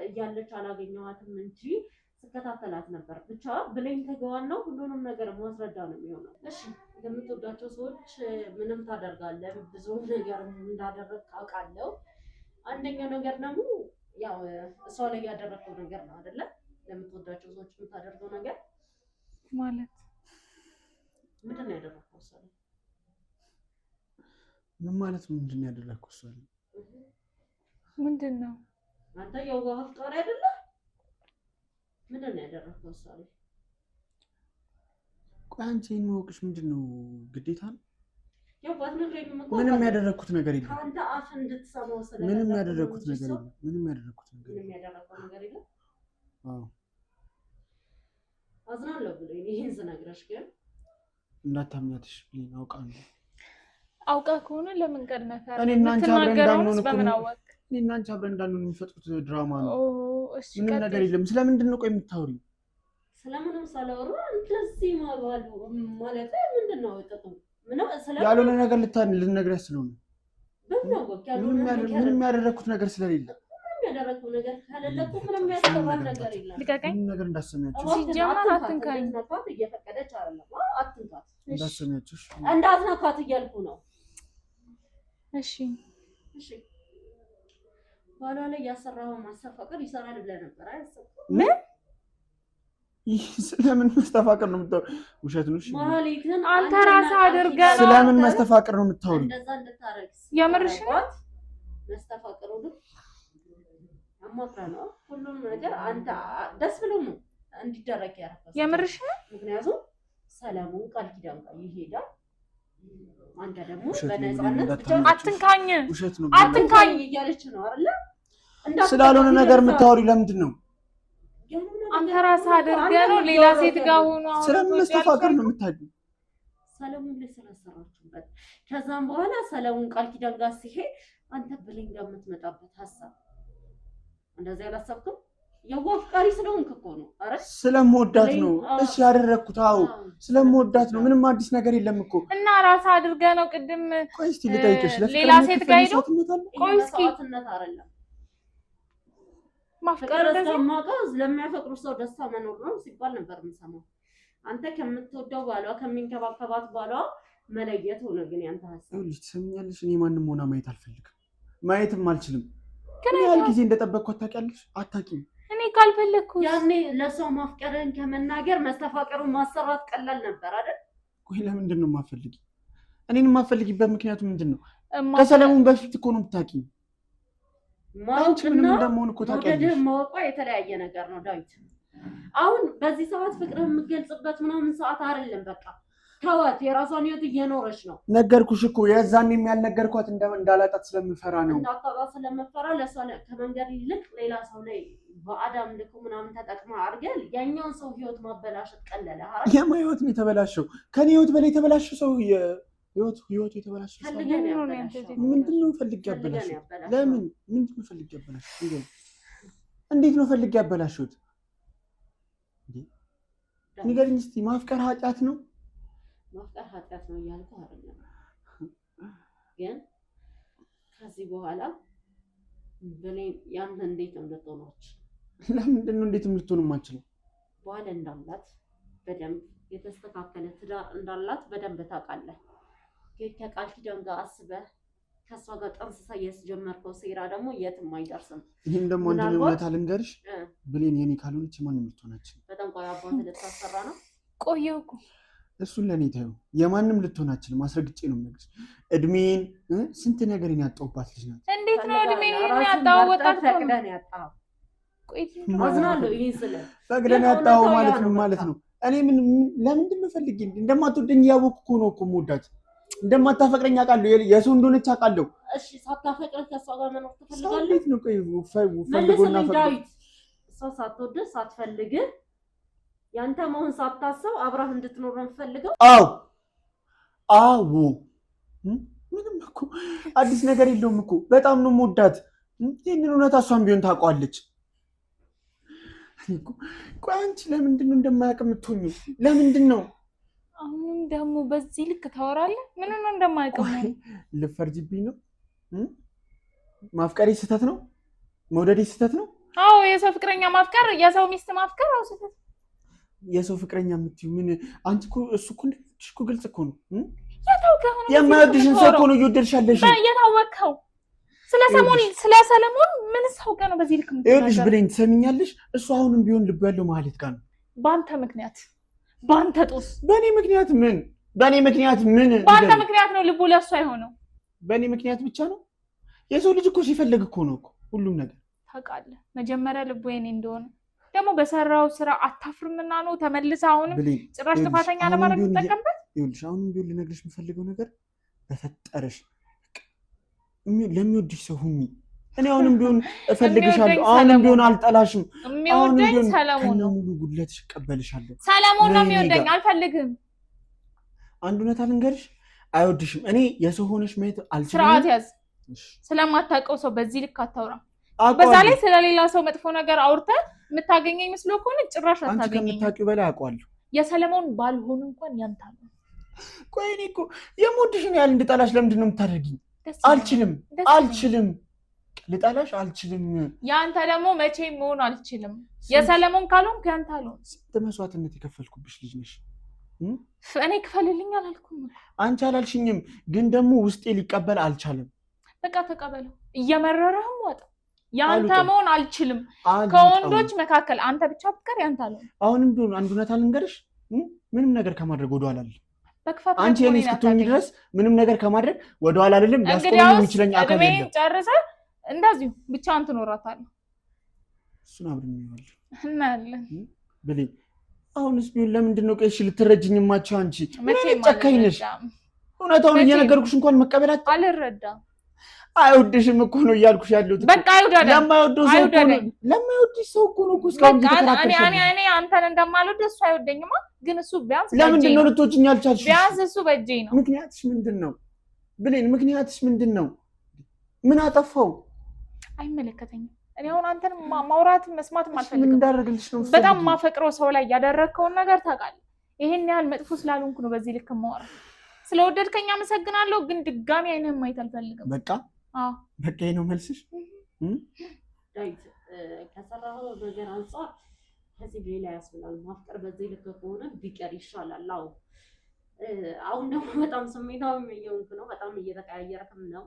እያለች አላገኘኋትም እንጂ ስከታተላት ነበር። ብቻ ብሌን ተገዋን ነው ሁሉንም ነገር ማስረዳ ነው የሚሆነው። እሺ የምትወዳቸው ሰዎች ምንም ታደርጋለህ፣ ብዙ ነገር እንዳደረግ አውቃለሁ። አንደኛው ነገር ደግሞ ያው እሷ ላይ ያደረገው ነገር ነው አይደለ? ለምትወዳቸው ሰዎች የምታደርገው ነገር ማለት ምንድን ነው ያደረገው? እሷ ላይ ምን ማለት ምንድን ነው ያደረገው? እሷ ላይ ምንድን ነው? አንተ የዋህ አፍቃሪ አይደለ? ምንድን ነው ያደረገው? እሷ ላይ ቆይ አንቺ የማወቅሽ ምንድን ነው ግዴታ ነው? ምንም ያደረኩት ነገር የለም። አንተ አፍ እንድትሰማው ምንም ያደረኩት ነገር የለም። ምንም ያደረኩት ነገር የለም። አዎ አዝናለሁ ብለኝ ይሄን ስነግረሽ ግን እንዳታምኛትሽ ብለኝ አውቃ ከሆነ ለምን ቀድመህ እኔና አንቺ አብረን እንዳንሆን እኮ እኔና አንቺ አብረን እንዳንሆን የሚፈጥሩት ድራማ ነው። ምንም ነገር የለም። ስለምንድን ነው ቆይ የምታወሪው? ስለምንም ሳላወራ እንደዚህ ማባሉ ማለት ምንድን ነው ጥቅሙ? ያልሆነ ነገር ልትነግሪያት ስለሆነ ምንም ያደረኩት ነገር ስለሌለ ያደረኩት ነገር ካለለ እኮ ምንም ያስቀባል ነገር የለም። ልቀቀኝ። ነገር እንዳሰሚያችሁ ሲጀመር አትንካኝ። እየፈቀደች አይደለም። አትንካት። እንዳሰሚያችሁ እንዳትነካት እያልኩ ነው። እሺ እሺ። ባላ ላይ ያሰራው ማስተፋቀር ይሰራል ብለህ ነበር አይደል? ምን ስለምን መስተፋቅር ነው የምታወሪው? ውሸት ነው። ማለትን አንተ ራስህ አድርገህ ነው። ስለምን መስተፋቅር ነው የምታወሪው? እንደዛ እንድታረግ የምርሽ ነው? መስተፋቅሩ ነው አማክራ ነው። ሁሉም ነገር አንተ ደስ ብሎ ነው እንዲደረግ ያደረገው። የምርሽ ነው? ምክንያቱም ሰላሙን ቃል ኪዳን ጋር ይሄዳል። አንተ ደግሞ በነፃነት ብቻ አትንካኝ፣ ውሸት ነው አትንካኝ እያለች ነው አይደል? ስላልሆነ ነገር የምታወሪው ለምንድን ነው? አንተ ራስህ አድርገህ ነው ሌላ ሴት ጋር ሆኖ ስለምን መስተፋቅር ነው የምታውቂው? ሰለሞን ላይ ስለሰራችሁበት ከዛም በኋላ ሰለሞን ቃል ኪዳን ጋር ሲሄድ አንተ ብሌን ጋር የምትመጣበት ሀሳብ እንደዚህ አላሰብክም? የዋህ አፍቃሪ ስለሆንክ እኮ ነው። አረ ስለምወዳት ነው። እሺ ያደረኩት አዎ ስለምወዳት ነው። ምንም አዲስ ነገር የለም እኮ እና ራስህ አድርገህ ነው። ቅድም ቆይ እስኪ ልጠይቅሽ፣ ሌላ ሴት ጋር ሄዶ ቆይ እስኪ ሰዓትነት አይደለም ማፍቀር ደስታ ማቀዝ ለሚያፈቅሩ ሰው ደስታ መኖር ነው ሲባል ነበር የምሰማው። አንተ ከምትወደው ባሏ ከሚንከባከባት ባሏ መለየት ሆነ ግን ያንተ ሀሳብ ልጅ ትሰሚኛለሽ እኔ ማንንም ሆና ማየት አልፈልግም ማየትም አልችልም ግን ያህል ጊዜ እንደጠበቅኳት ታውቂያለሽ አታውቂም እኔ ካልፈለኩ ያኔ ለሰው ማፍቀርን ከመናገር መስተፋቀሩን ማሰራት ቀላል ነበር አይደል ቆይ ለምንድን ነው የማፈልጊ እኔን የማፈልጊበት ምክንያቱ ምንድን ነው ከሰለሞን በፊት እኮ ነው የምታውቂኝ አንቺ ምንም እንደምሆን እኮ ታውቂያለሽ ማወቋ የተለያየ ነገር ነው ዳዊት አሁን በዚህ ሰዓት ፍቅርህን የምትገልጽበት ምናምን ሰዓት አይደለም በቃ ተዋት የራሷን ህይወት እየኖረች ነው ነገርኩሽ እኮ የዛኔም ያልነገርኳት እንዳላጣት ስለምፈራ ነው እንዳታጣ ስለምፈራ ለሷ ከመንገድ ይልቅ ሌላ ሰው ላይ በአዳም ልኩ ምናምን ተጠቅማ አድርገን ያኛውን ሰው ህይወት ማበላሸት ቀለለ አይደል የማ ህይወት ነው የተበላሸው ከኔ ህይወት በላይ የተበላሸው ሰው ህይወቱ የተበላሸው ሰው ምንድነው ፈልግ ያበላሸው ለምን ምንድነው ፈልግ ያበላሸው እንዴት ነው ፈልግ ያበላሸው ንገሪኝ እስቲ ማፍቀር ኃጢአት ነው ማፍቀር ኃጢአት ነው እያልኩ አይደለም ግን ከዚህ በኋላ በሌን ያንተ እንዴት እንደተሆነች ለምንድን ነው እንዴት ልትሆን የማትችለው ባል እንዳላት በደንብ የተስተካከለ ትዳር እንዳላት በደንብ ታውቃለህ ግን ከቃል ኪዳን ጋር አስበህ ከሷ ጋር ጠንስሳ ያስጀመርከው ሴራ ደግሞ የትም አይደርስም ይሄም ደግሞ አንድ እውነት አልንገርሽ ብሌን የኔ ካልሆነች ማንም ልትሆናች በጣም ቆይ አባቴ ልታሰራ ነው ቆየው እኮ እሱን ለኔ ታዩ የማንም ልትሆናችን ማስረግጬ ነው የምነግርሽ እድሜን ስንት ነገርን ያጣውባት ልጅ ናት እንዴት ነው እድሜን ያጣው ወጣት ፈቅደን ያጣው ቆይ አዝናለሁ ይሄ ስለ ፈቅደን ያጣው ማለት ነው እኔ ምን ለምንድን ነው ፈልጊ እንደማትወደኝ ያወቅኩ ነው እኮ የምወዳት እንደማታፈቅረኝ አውቃለሁ የሰው እንደሆነች አውቃለሁ እሺ ሳታፈቅረኝ ከሷ ጋር መኖር ትፈልጋለህ ነው ቆይ ፈልጎና ዳዊት እሷ ሳትወድ ሳትፈልግ ያንተ መሆን ሳታሰብ አብራህ እንድትኖር ነው የምፈልገው አዎ ምንም እኮ አዲስ ነገር የለውም እኮ በጣም ነው የምወዳት ይሄንን እውነት እሷም ቢሆን ታውቃለች ቆይ አንቺ ለምንድን ነው እንደማያውቅ የምትሆኚው ለምንድን ነው አሁን ደግሞ በዚህ ልክ ታወራለህ ምን ነው እንደማያውቅ ልፈርጅብኝ ነው ማፍቀሬ ስህተት ነው መውደዴ ስህተት ነው አዎ የሰው ፍቅረኛ ማፍቀር የሰው ሚስት ማፍቀር አው ስህተት የሰው ፍቅረኛ የምትይው ምን አንቺ እኮ እሱ እኮ ግልጽ እኮ ነው የታወቀው የማይወድሽን ሰው እኮ ነው እየወደድሻለሽ የታወቀው ስለ ሰለሞን ምን ሳውቀ ነው በዚህ ልክ ይኸውልሽ ብሌን ትሰሚኛለሽ እሱ አሁንም ቢሆን ልብ ያለው ማለት ጋር ነው በአንተ ምክንያት በአንተ ጦስ በእኔ ምክንያት ምን በአንተ ምክንያት ነው ልቡ ለሱ አይሆነው በእኔ ምክንያት ብቻ ነው የሰው ልጅ እኮ ሲፈልግ እኮ ነው እኮ ሁሉም ነገር ታውቃለህ መጀመሪያ ልቡ የኔ እንደሆነ ደግሞ በሰራው ስራ አታፍርምና ነው ተመልሰ አሁንም ጭራሽ ጥፋተኛ ለማድረግ ተጠቀምበት ይኸውልሽ አሁንም ቢሆን ልነግርሽ የምፈልገው ነገር በፈጠረሽ ለሚወድሽ ሰው ሁኚ እኔ አሁንም ቢሆን እፈልግሻለሁ አሁንም ቢሆን አልጠላሽም የሚወደኝ ሰለሞን ነው ሙሉ ጉድለትሽ እቀበልሻለሁ ሰለሞን ነው የሚወደኝ አልፈልግም አንድ እውነት ልንገርሽ አይወድሽም እኔ የሰው ሆነሽ ማየት አልችልም ስርዓት ያዝ ስለማታውቀው ሰው በዚህ ልክ አታውራ በዛ ላይ ስለሌላ ሰው መጥፎ ነገር አውርተህ የምታገኘኝ መስሎ ከሆነ ጭራሽ አታገኘኝ አንቺ ከምታውቂው በላይ አውቀዋለሁ የሰለሞን ባልሆን እንኳን ያንተ ነው ቆይ እኔ እኮ የምወድሽን ያህል እንድጠላሽ ለምንድን ነው የምታደርጊኝ አልችልም ልጠላሽ አልችልም ያንተ ደግሞ መቼም መሆን አልችልም የሰለሞን ካልሆንክ ያንተ አልሆን ስንት መስዋዕትነት የከፈልኩብሽ ልጅ ነሽ እኔ ክፈልልኝ አላልኩም አንቺ አላልሽኝም ግን ደግሞ ውስጤ ሊቀበል አልቻለም በቃ ተቀበለው እየመረረህም ወጣ ያንተ መሆን አልችልም ከወንዶች መካከል አንተ ብቻ ፍቅር ያንተ አልሆን አሁንም ቢሆን አንድ እውነት ልንገርሽ ምንም ነገር ከማድረግ ወደኋላ አልልም በክፋት አንቺ የኔ እስክትሆኚ ድረስ ምንም ነገር ከማድረግ ወደኋላ አልልም ያስቆመኝ የሚችለኝ አካል የለም እድሜን ጨርሰህ እንደዚሁ ብቻህን ትኖራታለህ እሱን አብረን እንኖራለን እናያለን ብሌን አሁንስ ቢሆን ለምንድን ነው ቀሽ ልትረጅኝ የማትችይው አንቺ ምን ጨካኝ ነሽ እውነታውን እየነገርኩሽ እንኳን መቀበላት አልረዳም አይወድሽም እኮ ነው እያልኩሽ ያለሁት በቃ አይወደድ ለማይወድሽ ሰው እኮ ነው እስካሁን እየተከራከርሽ እኔ አንተን እንደማልወድ እሱ አይወደኝማ ግን እሱ ቢያንስ ለምንድን ነው ልትወጂኝ ያልቻልሽው ቢያንስ እሱ በእጄ ነው ምክንያትሽ ምንድን ነው ብሌን ምክንያትሽ ምንድን ነው ምን አጠፋው አይመለከተኝም እኔ አሁን አንተን ማውራት መስማት ምን እንዳደረግልሽ ነው በጣም ማፈቅረው ሰው ላይ ያደረግከውን ነገር ታውቃለህ ይሄን ያህል መጥፎ ስላልሆንኩ ነው በዚህ ልክ ማውራ ስለወደድከኝ አመሰግናለሁ ግን ድጋሚ አይነን ማየት አልፈልግም በቃ ነው መልስሽ ዳዊት ከሰራው ነገር አንፃር ከዚህ ሌላ ያስብላል። ማፍቀር በዚህ ልክ ከሆነ ቢቀር ይሻላል። አሁን ደግሞ በጣም ስሜታዊ እየሆንክ ነው፣ በጣም እየተቀያየርክም ነው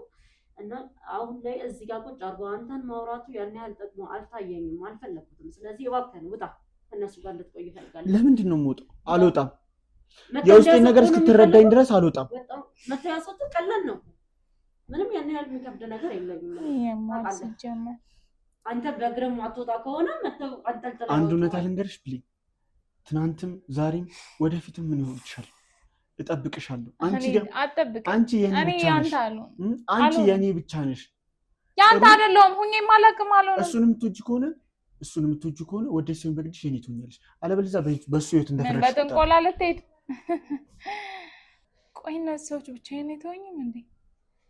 እና አሁን ላይ እዚህ ጋር ቁጭ አድርጎ አንተን ማውራቱ ያን ያህል ጥቅሙ አልታየኝም፣ አልፈለኩትም። ስለዚህ እባክህን ውጣ፣ ከእነሱ ጋር እንድትቆይ እፈልጋለሁ። ለምንድን ነው የምወጣው? አልወጣም። የውስጤን ነገር እስክትረዳኝ ድረስ አልወጣም። መተያሰቱ ቀላል ነው፣ ምንም ያን ያህል የሚከብድ ነገር የለኝም። አንተ በእግርም አትወጣ ከሆነ መተው አንጠልጥላ። አንድ እውነት ልንገርሽ ብሌን፣ ትናንትም ዛሬም ወደፊትም ምን ይሆንሻል? እጠብቅሻለሁ። አንቺ የኔ ብቻ ነሽ። ያንተ አይደለሁም ሁኜ ማለቅም አልሆነም። እሱን የምትወጂ ከሆነ ወደ ሲሆን በግድሽ የኔ ትሆኛለሽ። አለበለዚያ በእሱ ህይወት እንደፈረሽ በጥንቆላ ልትሄድ። ቆይ እነዚህ ሰዎች ብቻ የኔ ትሆኝም እንዴ?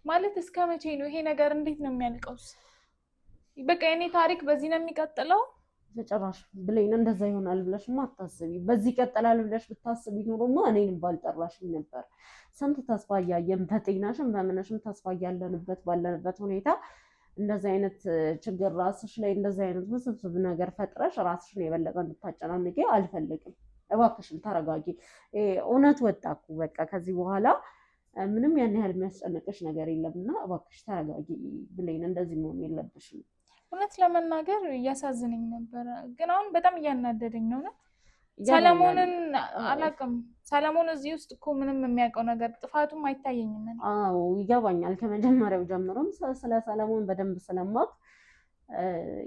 ማለት እስከ መቼ ነው ይሄ ነገር? እንዴት ነው የሚያልቀውስ? በቃ የኔ ታሪክ በዚህ ነው የሚቀጥለው? በጭራሽ ብሌን፣ እንደዛ ይሆናል ብለሽማ አታስቢ። በዚህ ይቀጥላል ብለሽ ብታስቢ ኖሮማ እኔንም ባልጠራሽም ነበር። ስንት ተስፋ እያየን በጤናሽም በምንሽም ተስፋ እያለንበት ባለንበት ሁኔታ እንደዚህ አይነት ችግር ራስሽ ላይ እንደዚህ አይነት ውስብስብ ነገር ፈጥረሽ ራስሽን የበለጠ እንድታጨናንቂ አልፈልግም። እባክሽን ተረጋጊ። እውነት ወጣ እኮ በቃ ከዚህ በኋላ ምንም ያን ያህል የሚያስጨንቅሽ ነገር የለምና እባክሽ ተረጋጊ ብሌን፣ እንደዚህ መሆን የለብሽም። እውነት ለመናገር እያሳዝነኝ ነበረ፣ ግን አሁን በጣም እያናደደኝ ነው። ሰለሞንን አላውቅም። ሰለሞን እዚህ ውስጥ እኮ ምንም የሚያውቀው ነገር ጥፋቱም አይታየኝም። አዎ ይገባኛል። ከመጀመሪያው ጀምሮም ስለ ሰለሞን በደንብ ስለማውቅ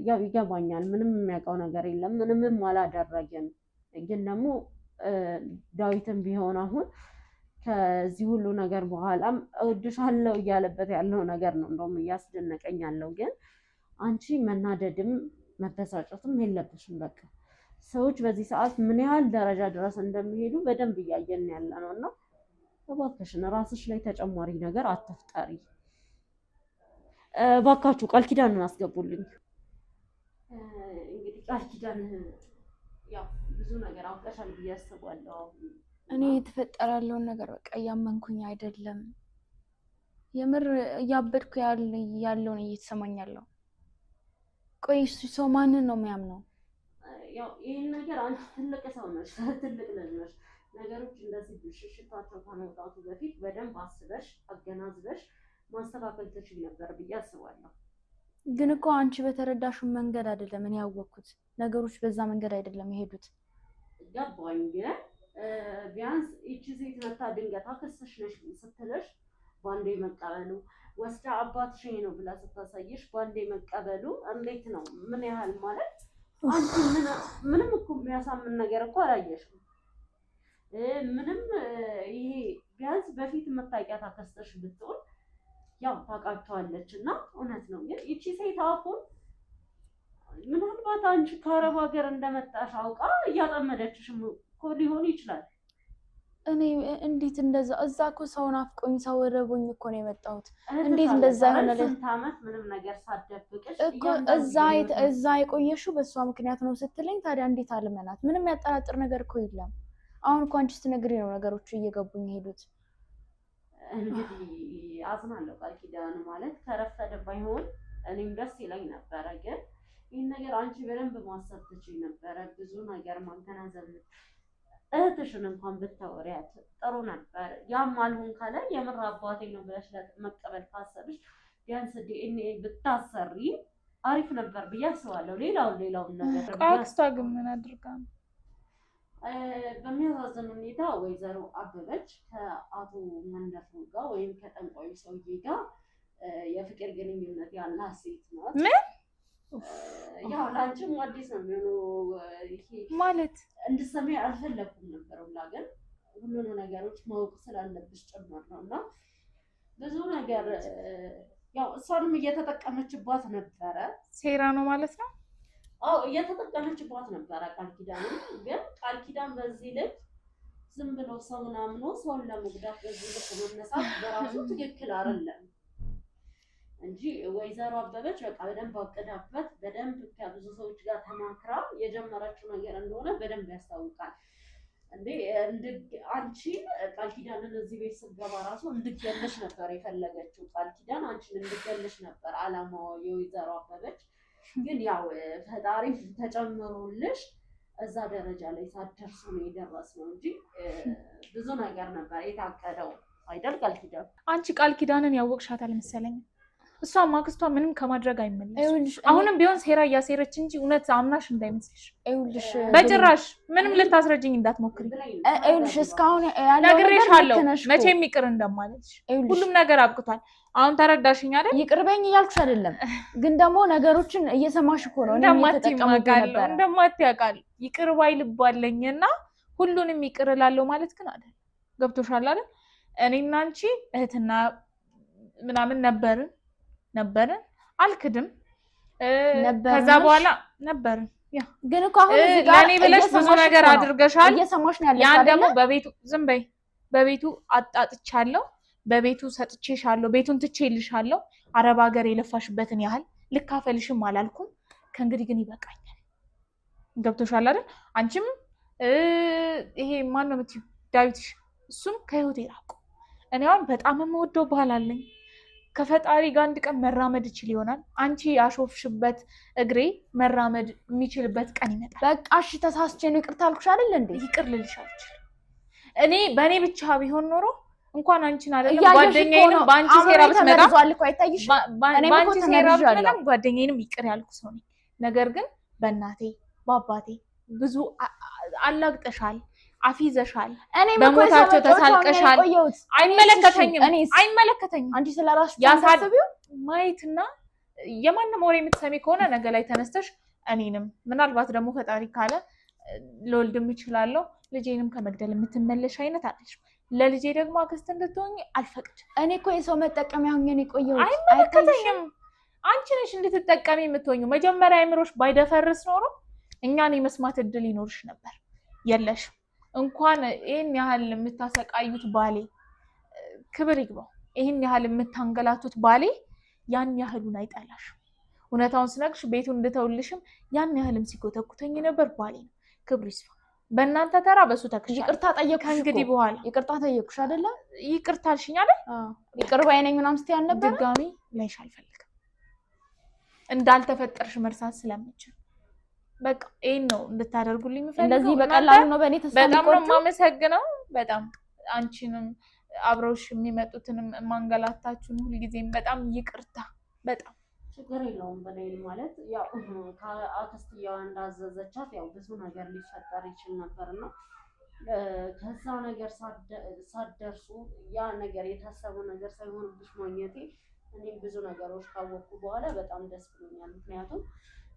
ያው ይገባኛል። ምንም የሚያውቀው ነገር የለም፣ ምንምም አላደረገም። ግን ደግሞ ዳዊትም ቢሆን አሁን ከዚህ ሁሉ ነገር በኋላም እወድሻለሁ እያለበት ያለው ነገር ነው እንደውም እያስደነቀኝ ያለው። ግን አንቺ መናደድም መበሳጨትም የለብሽም። በቃ ሰዎች በዚህ ሰዓት ምን ያህል ደረጃ ድረስ እንደሚሄዱ በደንብ እያየን ያለ ነው እና እባክሽን ራስሽ ላይ ተጨማሪ ነገር አትፍጠሪ። እባካችሁ ቃል ኪዳንን አስገቡልኝ። እንግዲህ ቃል ኪዳን ያው ብዙ ነገር አውቀሻል ብዬ አስባለሁ። እኔ የተፈጠረ ያለውን ነገር በቃ እያመንኩኝ አይደለም። የምር እያበድኩ ያለውን እየተሰማኝ ያለው። ቆይ እሱ ሰው ማንን ነው የሚያምነው? ያው ይሄን ነገር አንቺ ትልቅ ሰው ነሽ፣ ትልቅ ልጅ ነሽ። ነገሮች እንደዚህ ብልሽሽታቸው ከመውጣቱ በፊት በደንብ አስበሽ አገናዝበሽ ማስተካከል ትችይ ነበር ብዬ አስባለሁ። ግን እኮ አንቺ በተረዳሽው መንገድ አይደለም እኔ ያወቅኩት። ነገሮች በዛ መንገድ አይደለም የሄዱት። ገባኝ። ግን ቢያንስ ይቺ ሴት መታ ድንገት አክስትሽ ነሽ ስትልሽ ባንዴ መቀበሉ፣ ወስዳ አባትሽ ነው ብላ ስታሳይሽ ባንዴ መቀበሉ እንዴት ነው? ምን ያህል ማለት አንቺ ምንም እኮ የሚያሳምን ነገር እኮ አላየሽም። ምንም ይሄ ቢያንስ በፊት መታወቂያት አክስትሽ ብትሆን ያው ታውቃቸዋለች እና እውነት ነው። ግን ይቺ ሴት አሁን ምናልባት አንቺ ከአረብ ሀገር እንደመጣሽ አውቃ እያጠመደችሽም እኮ ሊሆን ይችላል። እኔ እንዴት እንደዛ እዛ እኮ ሰውን አፍቆኝ ሰው ረቦኝ እኮ ነው የመጣሁት። እንዴት እንደዛ ይሆናል? ስንት ዓመት ምንም ነገር ሳትደብቅሽ እኮ እዛ የቆየሽው በእሷ ምክንያት ነው ስትለኝ፣ ታዲያ እንዴት አልመናት? ምንም ያጠራጥር ነገር እኮ የለም። አሁን እኮ አንቺ ስትነግሪ ነው ነገሮቹ እየገቡኝ ሄዱት። እንግዲህ አዝናለሁ ቃል ኪዳን ማለት ከረፈደ ባይሆን እኔም ደስ ይለኝ ነበረ። ግን ይህን ነገር አንቺ በደንብ ማሰብ ትችይ ነበረ። ብዙ ነገር ማገናዘብ እህትሽን እንኳን ብታወሪያት ጥሩ ነበር። ያም አልሆን ካለ የምር አባቴ ነው ብለሽ መቀበል ካሰብሽ ቢያንስ ዲኤንኤ ብታሰሪ አሪፍ ነበር ብዬ አስባለሁ። ሌላውን ነገር አክስቷ ግን ምን አድርጋ ነው? በሚያሳዝን ሁኔታ ወይዘሮ አበበች ከአቶ መንደፍሮ ጋር ወይም ከጠንቋዩ ሰውዬ ጋር የፍቅር ግንኙነት ያላት ሴት ናት። ምን ያው ላንቺም አዲስ ነው የሚሆነው። ይሄ ማለት እንድትሰሚ አልፈለኩም ነበር ብላ ግን ሁሉንም ነገሮች ማወቅ ስላለብሽ ጭምር ነው እና ብዙ ነገር ያው እሷንም እየተጠቀመችባት ነበረ። ሴራ ነው ማለት ነው። አዎ እየተጠቀመችባት ነበረ ቃል ኪዳን። ግን ቃል ኪዳን በዚህ ልክ ዝም ብሎ ሰውን አምኖ ሰውን ለመጉዳት በዚህ ልክ መነሳት በራሱ ትክክል አይደለም እንጂ ወይዘሮ አበበች በቃ በደንብ አቅዳበት በደንብ ከብዙ ሰዎች ጋር ተማክራ የጀመረችው ነገር እንደሆነ በደንብ ያስታውቃል። እንዴ አንቺ ቃል ኪዳንን እዚህ ቤት ስትገባ ራሱ እንድትገለሽ ነበር የፈለገችው። ቃል ኪዳን አንቺን እንድትገለሽ ነበር አላማው የወይዘሮ አበበች። ግን ያው ፈጣሪ ተጨምሮልሽ እዛ ደረጃ ላይ ሳትደርሱ ነው የደረስነው እንጂ ብዙ ነገር ነበር የታቀደው አይደል ቃል ኪዳን? አንቺ ቃል ኪዳንን ያወቅሻት አልመሰለኝም። እሷ ማክስቷ ምንም ከማድረግ አይመለስም። አሁንም ቢሆን ሴራ እያሴረች እንጂ እውነት አምናሽ እንዳይመስልሽ። ይኸውልሽ በጭራሽ ምንም ልታስረጅኝ እንዳትሞክሪ። ይኸውልሽ እስካሁን ያለው ነግሬሻለሁ መቼም ይቅር እንደማለች። ሁሉም ነገር አብቅቷል። አሁን ተረዳሽኝ አይደል? ይቅር በይኝ እያልኩሽ አይደለም፣ ግን ደግሞ ነገሮችን እየሰማሽ እኮ ነው። እንደማትያውቃል ይቅር ባይ ልብ አለኝና ሁሉንም ይቅር እላለሁ ማለት ግን አይደል? ገብቶሻል አይደል? እኔና አንቺ እህትና ምናምን ነበርን አልክድም። ከዛ በኋላ ነበርን። ያ ግን እኮ አሁን እዚህ ጋር ለኔ ብለሽ ብዙ ነገር አድርገሻል። እየሰማሽ ነው ያለሽ ያን ደግሞ በቤቱ ዝም በይ። በቤቱ አጣጥቻለሁ፣ በቤቱ ሰጥቼሻለሁ፣ ቤቱን ትቼልሻለሁ። አረብ ሀገር የለፋሽበትን ያህል ልካፈልሽም አላልኩም። ከእንግዲህ ግን ይበቃኛል። ገብቶሻል አይደል? አንቺም ይሄ ማን ነው የምትይው ዳዊትሽ፣ እሱም ከህይወቴ ራቁ። እኔ አሁን በጣም የምወደው ባህል አለኝ። ከፈጣሪ ጋር አንድ ቀን መራመድ ይችል ይሆናል። አንቺ ያሾፍሽበት እግሬ መራመድ የሚችልበት ቀን ይመጣል። በቃ እሺ ተሳስቼ ነው ይቅርታ አልኩሽ አይደል እንዴ? ይቅር ልልሽ አልችልም። እኔ በእኔ ብቻ ቢሆን ኖሮ እንኳን አንቺን አይደለም ጓደኛዬንም በአንቺ ሴራ ብትመጣ በአንቺ ሴራ ብትመጣ ጓደኛዬንም ይቅር ያልኩ ሰው ነኝ። ነገር ግን በእናቴ በአባቴ ብዙ አላግጠሻል፣ አፊዘሻል፣ በሞታቸው ተሳልቀሻል። አይመለከተኝም። አንቺ ስለራስሽ ታስቢው ማየትና የማንም ወሬ የምትሰሚ ከሆነ ነገ ላይ ተነስተሽ እኔንም ምናልባት ደግሞ ፈጣሪ ካለ ልወልድም እችላለሁ ልጄንም ከመግደል የምትመለሽ አይነት አለሽ። ለልጄ ደግሞ አክስት እንድትሆኚ አልፈቅድም። እኔ እኮ የሰው መጠቀሚያ ሆኜ ነው የቆየሁት። አይመለከተኝም። አንቺ ነሽ እንድትጠቀሚ የምትሆኚው። መጀመሪያ አይምሮሽ ባይደፈርስ ኖሮ እኛን የመስማት እድል ይኖርሽ ነበር። የለሽም። እንኳን ይሄን ያህል የምታሰቃዩት ባሌ ክብር ይግባው፣ ይሄን ያህል የምታንገላቱት ባሌ ያን ያህሉን አይጠላሽም። እውነታውን ስነግርሽ ቤቱን እንድተውልሽም ያን ያህልም ሲኮተኩተኝ ነበር ባሌ ነው። ክብር ይስፋ። በእናንተ ተራ በሱ ተክሽ ይቅርታ ጠየቅኩሽ። ከእንግዲህ በኋላ ይቅርታ ጠየቅኩሽ አይደለ? ይቅርታ አልሽኝ አይደል? ይቅር ባይ ነኝ ምናምን ስትይ አልነበረ? ድጋሚ ላይሽ አልፈልግም። እንዳልተፈጠርሽ መርሳት ስለምችል በቃ ይሄን ነው እንድታደርጉልኝ የምፈልገው። እንደዚህ በቀላሉ ነው በእኔ ተስፋ በጣም ነው የማመሰግነው። በጣም አንቺንም አብረውሽ የሚመጡትንም ማንገላታችሁን ሁልጊዜም በጣም ይቅርታ። በጣም ችግር የለውም ብለኝ ማለት ያው ከአክስትየዋ እንዳዘዘቻት ያው ብዙ ነገር ሊፈጠር ይችል ነበርና ከዛ ነገር ሳትደርሱ ያ ነገር የታሰበው ነገር ሳይሆንብሽ ማግኘቴ እኔም ብዙ ነገሮች ካወቅኩ በኋላ በጣም ደስ ብሎኛል። ምክንያቱም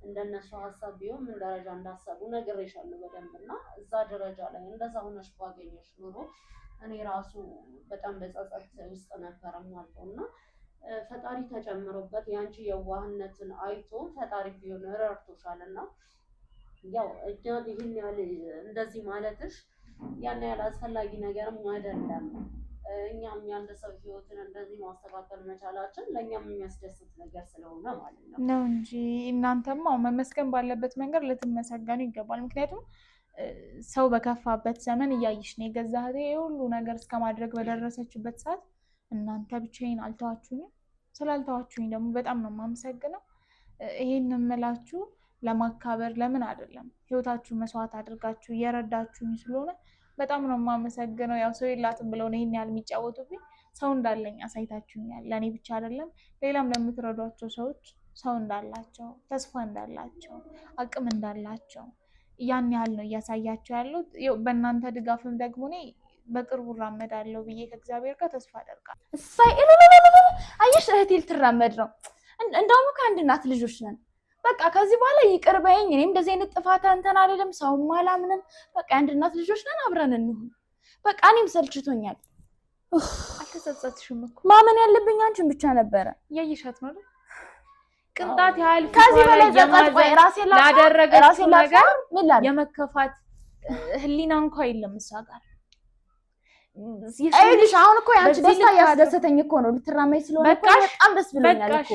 እንደነሱ ሀሳብ ቢሆን ምን ደረጃ እንዳሰቡ ነግሬሻለሁ በደንብና እዛ ደረጃ ላይ እንደዛ ሆነሽ ባገኘሽ ኖሮ እኔ ራሱ በጣም በጸጸት ውስጥ ነበረ ማለውና ፈጣሪ ተጨምሮበት ያንቺ የዋህነትን አይቶ ፈጣሪ ቢሆን ረድቶሻልና ያው እኛን ይህን ያህል እንደዚህ ማለትሽ ያን ያህል አስፈላጊ ነገርም አይደለም። እኛም የአንድ ሰው ህይወትን እንደዚህ ማስተካከል መቻላችን ለእኛም የሚያስደስት ነገር ስለሆነ ማለት ነው እንጂ እናንተማ መመስገን ባለበት መንገድ ልትመሰገኑ ይገባል። ምክንያቱም ሰው በከፋበት ዘመን እያይሽ ነው የገዛ እህቴ ሁሉ ነገር እስከማድረግ በደረሰችበት ሰዓት እናንተ ብቻዬን አልተዋችሁኝም። ስላልተዋችሁኝ ደግሞ በጣም ነው የማመሰግነው። ይሄን እምላችሁ ለማካበር ለምን አይደለም፣ ህይወታችሁ መስዋዕት አድርጋችሁ እየረዳችሁኝ ስለሆነ በጣም ነው የማመሰግነው። ያው ሰው የላትም ብለው ነው ይሄን ያህል የሚጫወቱብኝ። ሰው እንዳለኝ አሳይታችሁኛል። ለእኔ ብቻ አይደለም ሌላም ለምትረዷቸው ሰዎች ሰው እንዳላቸው፣ ተስፋ እንዳላቸው፣ አቅም እንዳላቸው ያን ያህል ነው እያሳያቸው ያሉት። በእናንተ ድጋፍም ደግሞ እኔ በቅርቡ እራመዳለሁ ብዬ ከእግዚአብሔር ጋር ተስፋ አደርጋለሁ። እሳይ አየሽ እህቴ ልትራመድ ነው። እንደውም ከአንድ እናት ልጆች ነን። በቃ ከዚህ በኋላ ይቅር በይኝ። እኔም እንደዚህ አይነት ጥፋት አንተን አይደለም ሰውም አላምንም። በቃ አንድ እናት ልጆች ነን፣ አብረን እንሁን። በቃ እኔም ሰልችቶኛል። አልተጸጸትሽም እኮ ማመን ያለብኝ አንቺን ብቻ ነበረ። እያየሻት ነው አይደል? ቅንጣት ያህል ከዚህ በላይ ጸጸት ቆይ ራሴን ላደረገችው ነገር የመከፋት ህሊና እንኳን የለም እሷ ጋር። አይልሽ አሁን እኮ ያንቺ ደስታ ያስደሰተኝ እኮ ነው። ልትራመይ ስለሆነ እኮ በጣም ደስ ብሎኛል እኮ።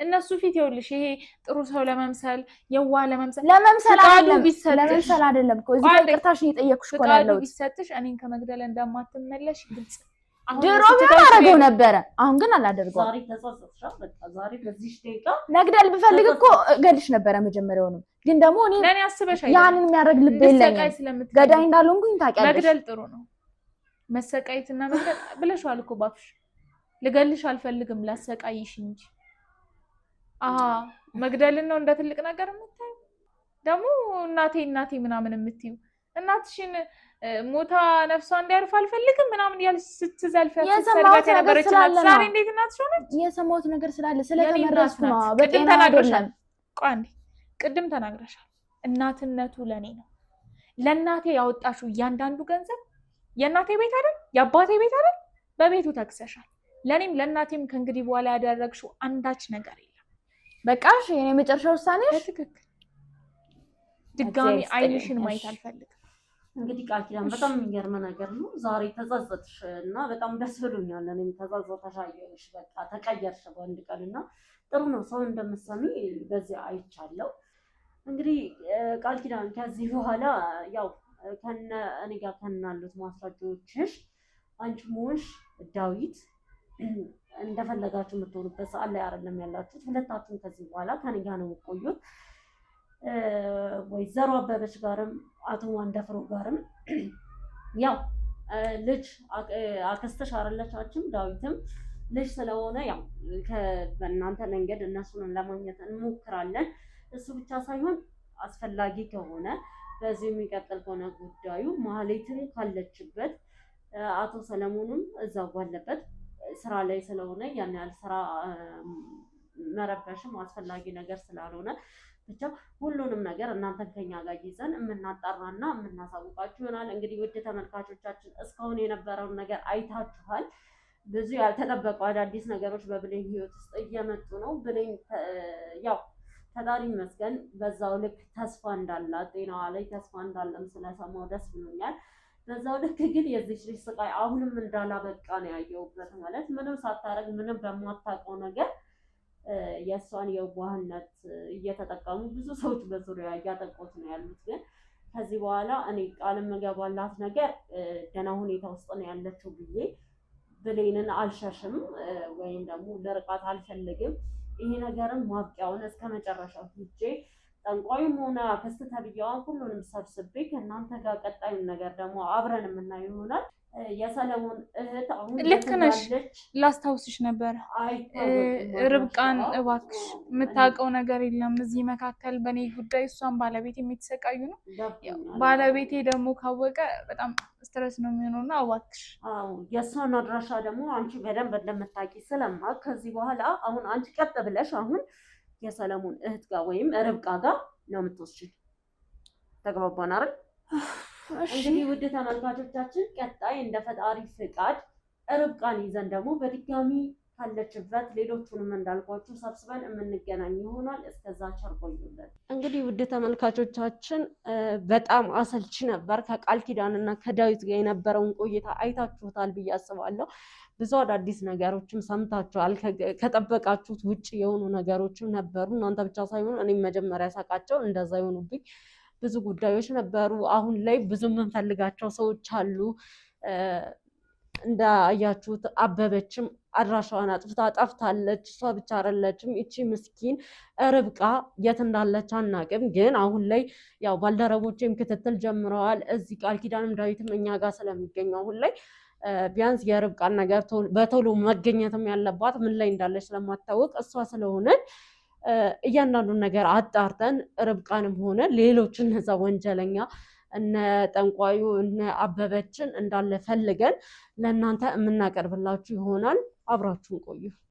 እነሱ ፊት ይኸውልሽ ይሄ ጥሩ ሰው ለመምሰል የዋ ለመምሰል አይደለም እኮ እዚህ ጋር ቅርታሽን እየጠየኩሽ እኮ ነው ያለሁት። ቢሰጥሽ እኔን ከመግደል እንደማትመለሽ ግልጽ ድሮ አደረገው ነበረ አሁን ግን አላደርገው ዛሬ ተጸጸትሽ በቃ ዛሬ በዚህ ደቂቃ መግደል ብፈልግ እኮ እገልሽ ነበረ መጀመሪያውንም ግን ደግሞ እኔ ለኔ አስበሽ አይደል ያንን የሚያደርግ ልብ የለኝም ገዳይ እንዳልሆንኩኝ ታውቂያለሽ መግደል ጥሩ ነው መሰቃየትና መግደል ብለሽዋል እኮ ባክሽ ልገልሽ አልፈልግም ላሰቃይሽ እንጂ መግደልን ነው እንደ ትልቅ ነገር የምታዩ ደግሞ እናቴ ምናምን የምትዩ እናትሽን ሞታ ነፍሷ እንዲያርፍ አልፈልግም ምናምን ያልሽ ስትዘልፈት ስትሰርበት የነበረች ዛሬ እንዴት እናትሽ ሆነች የሰማሁት ነገር ስላለ ስለተመረስኩ ነው በጤና አይደለም ቋንዴ ቅድም ተናግረሻል እናትነቱ ለኔ ነው ለእናቴ ያወጣሽው እያንዳንዱ ገንዘብ የእናቴ ቤት አይደል የአባቴ ቤት አይደል በቤቱ ተክሰሻል ለኔም ለእናቴም ከእንግዲህ በኋላ ያደረግሽው አንዳች ነገር የለም በቃሽ የኔ መጨረሻ ውሳኔ ትክክል ድጋሚ አይንሽን ማየት አልፈልግም እንግዲህ ቃል ኪዳን በጣም የሚገርም ነገር ነው ዛሬ ተጸጸትሽ እና በጣም ደስ ብሎኛል እኔም ተጸጸተሽ አየሁሽ በቃ ተቀየርሽ በአንድ ቀንና ጥሩ ነው ሰው እንደምትሰሚ በዚህ አይቻለሁ እንግዲህ ቃል ኪዳን ከዚህ በኋላ ያው እኔ ጋር ከናሉት ማስረጃዎችሽ አንቺ ሞሽ ዳዊት እንደፈለጋችሁ የምትሆኑበት ሰዓት ላይ አይደለም ያላችሁት ሁለታችሁም ከዚህ በኋላ ከኔ ጋር ነው የምትቆዩት ወይዘሮ አበበች ጋርም አቶ ዋንደፍሮ ጋርም ያው ልጅ አክስትሽ አይደለቻችሁም ዳዊትም ልጅ ስለሆነ ያው በእናንተ መንገድ እነሱን ለማግኘት እንሞክራለን እሱ ብቻ ሳይሆን አስፈላጊ ከሆነ በዚህ የሚቀጥል ከሆነ ጉዳዩ ማህሌትን ካለችበት አቶ ሰለሞንም እዛው ባለበት ስራ ላይ ስለሆነ ያን ያህል ስራ መረበሽም አስፈላጊ ነገር ስላልሆነ ብቻ ሁሉንም ነገር እናንተን ከኛ ጋር ይዘን የምናጣራና የምናሳውቃችሁ ይሆናል እንግዲህ ውድ ተመልካቾቻችን እስካሁን የነበረውን ነገር አይታችኋል ብዙ ያልተጠበቁ አዳዲስ ነገሮች በብሌን ህይወት ውስጥ እየመጡ ነው ብሌን ያው ፈጣሪ ይመስገን በዛው ልክ ተስፋ እንዳላት ጤናዋ ላይ ተስፋ እንዳለም ስለሰማው ደስ ብሎኛል በዛው ልክ ግን የዚህ ልጅ ስቃይ አሁንም እንዳላበቃ ነው ያየሁበት ማለት ምንም ሳታረግ ምንም በማታውቀው ነገር የእሷን የዋህነት እየተጠቀሙ ብዙ ሰዎች በዙሪያ እያጠቁት ነው ያሉት ግን ከዚህ በኋላ እኔ ቃል የምገባላት ነገር ገና ሁኔታ ውስጥ ነው ያለችው ብዬ ብሌንን አልሸሽም ወይም ደግሞ ልርቃት አልፈልግም ይሄ ነገርም ማብቂያውን እስከ መጨረሻው ሂጄ ጠንቋዩም ሆነ አክስት ተብያዋን ሁሉንም ሰብስቤ ከእናንተ ጋር ቀጣዩን ነገር ደግሞ አብረን የምናየው ይሆናል የሰለሞን እህት አሁን ልክ ነሽ ላስታውስሽ ነበር ርብቃን እባክሽ የምታውቀው ነገር የለም እዚህ መካከል በእኔ ጉዳይ እሷን ባለቤት የሚተሰቃዩ ነው ባለቤቴ ደግሞ ካወቀ በጣም ስትረስ ነው የሚሆነውና እባክሽ የእሷን አድራሻ ደግሞ አንቺ በደንብ እንደምታውቂ ስለማውቅ ከዚህ በኋላ አሁን አንቺ ቀጥ ብለሽ አሁን የሰለሞን እህት ጋር ወይም ርብቃ ጋር ነው የምትወስጂው ተግባባን አይደል እንግዲህ ውድ ተመልካቾቻችን ቀጣይ እንደ ፈጣሪ ፍቃድ ርብቃን ይዘን ደግሞ በድጋሚ ካለችበት ሌሎቹንም እንዳልኳችሁ ሰብስበን የምንገናኝ ይሆናል እስከዛ ቸር ቆዩልን እንግዲህ ውድ ተመልካቾቻችን በጣም አሰልቺ ነበር ከቃል ኪዳንና ከዳዊት ጋር የነበረውን ቆይታ አይታችሁታል ብዬ አስባለሁ ብዙ አዳዲስ ነገሮችም ሰምታችኋል ከጠበቃችሁት ውጪ የሆኑ ነገሮችም ነበሩ እናንተ ብቻ ሳይሆን እኔም መጀመሪያ ሳቃቸው እንደዛ ይሆኑብኝ ብዙ ጉዳዮች ነበሩ አሁን ላይ ብዙ የምንፈልጋቸው ሰዎች አሉ እንዳያችሁት አበበችም አድራሻዋን አጥፍታ ጠፍታለች እሷ ብቻ አይደለችም እቺ ምስኪን ርብቃ የት እንዳለች አናውቅም ግን አሁን ላይ ያው ባልደረቦችም ክትትል ጀምረዋል እዚህ ቃል ኪዳንም ዳዊትም እኛ ጋር ስለሚገኙ አሁን ላይ ቢያንስ የርብቃን ነገር በቶሎ መገኘትም ያለባት ምን ላይ እንዳለች ስለማታወቅ እሷ ስለሆነች እያንዳንዱን ነገር አጣርተን ርብቃንም ሆነ ሌሎች እነዛ ወንጀለኛ እነ ጠንቋዩ እነ አበበችን እንዳለ ፈልገን ለእናንተ የምናቀርብላችሁ ይሆናል አብራችሁን ቆዩ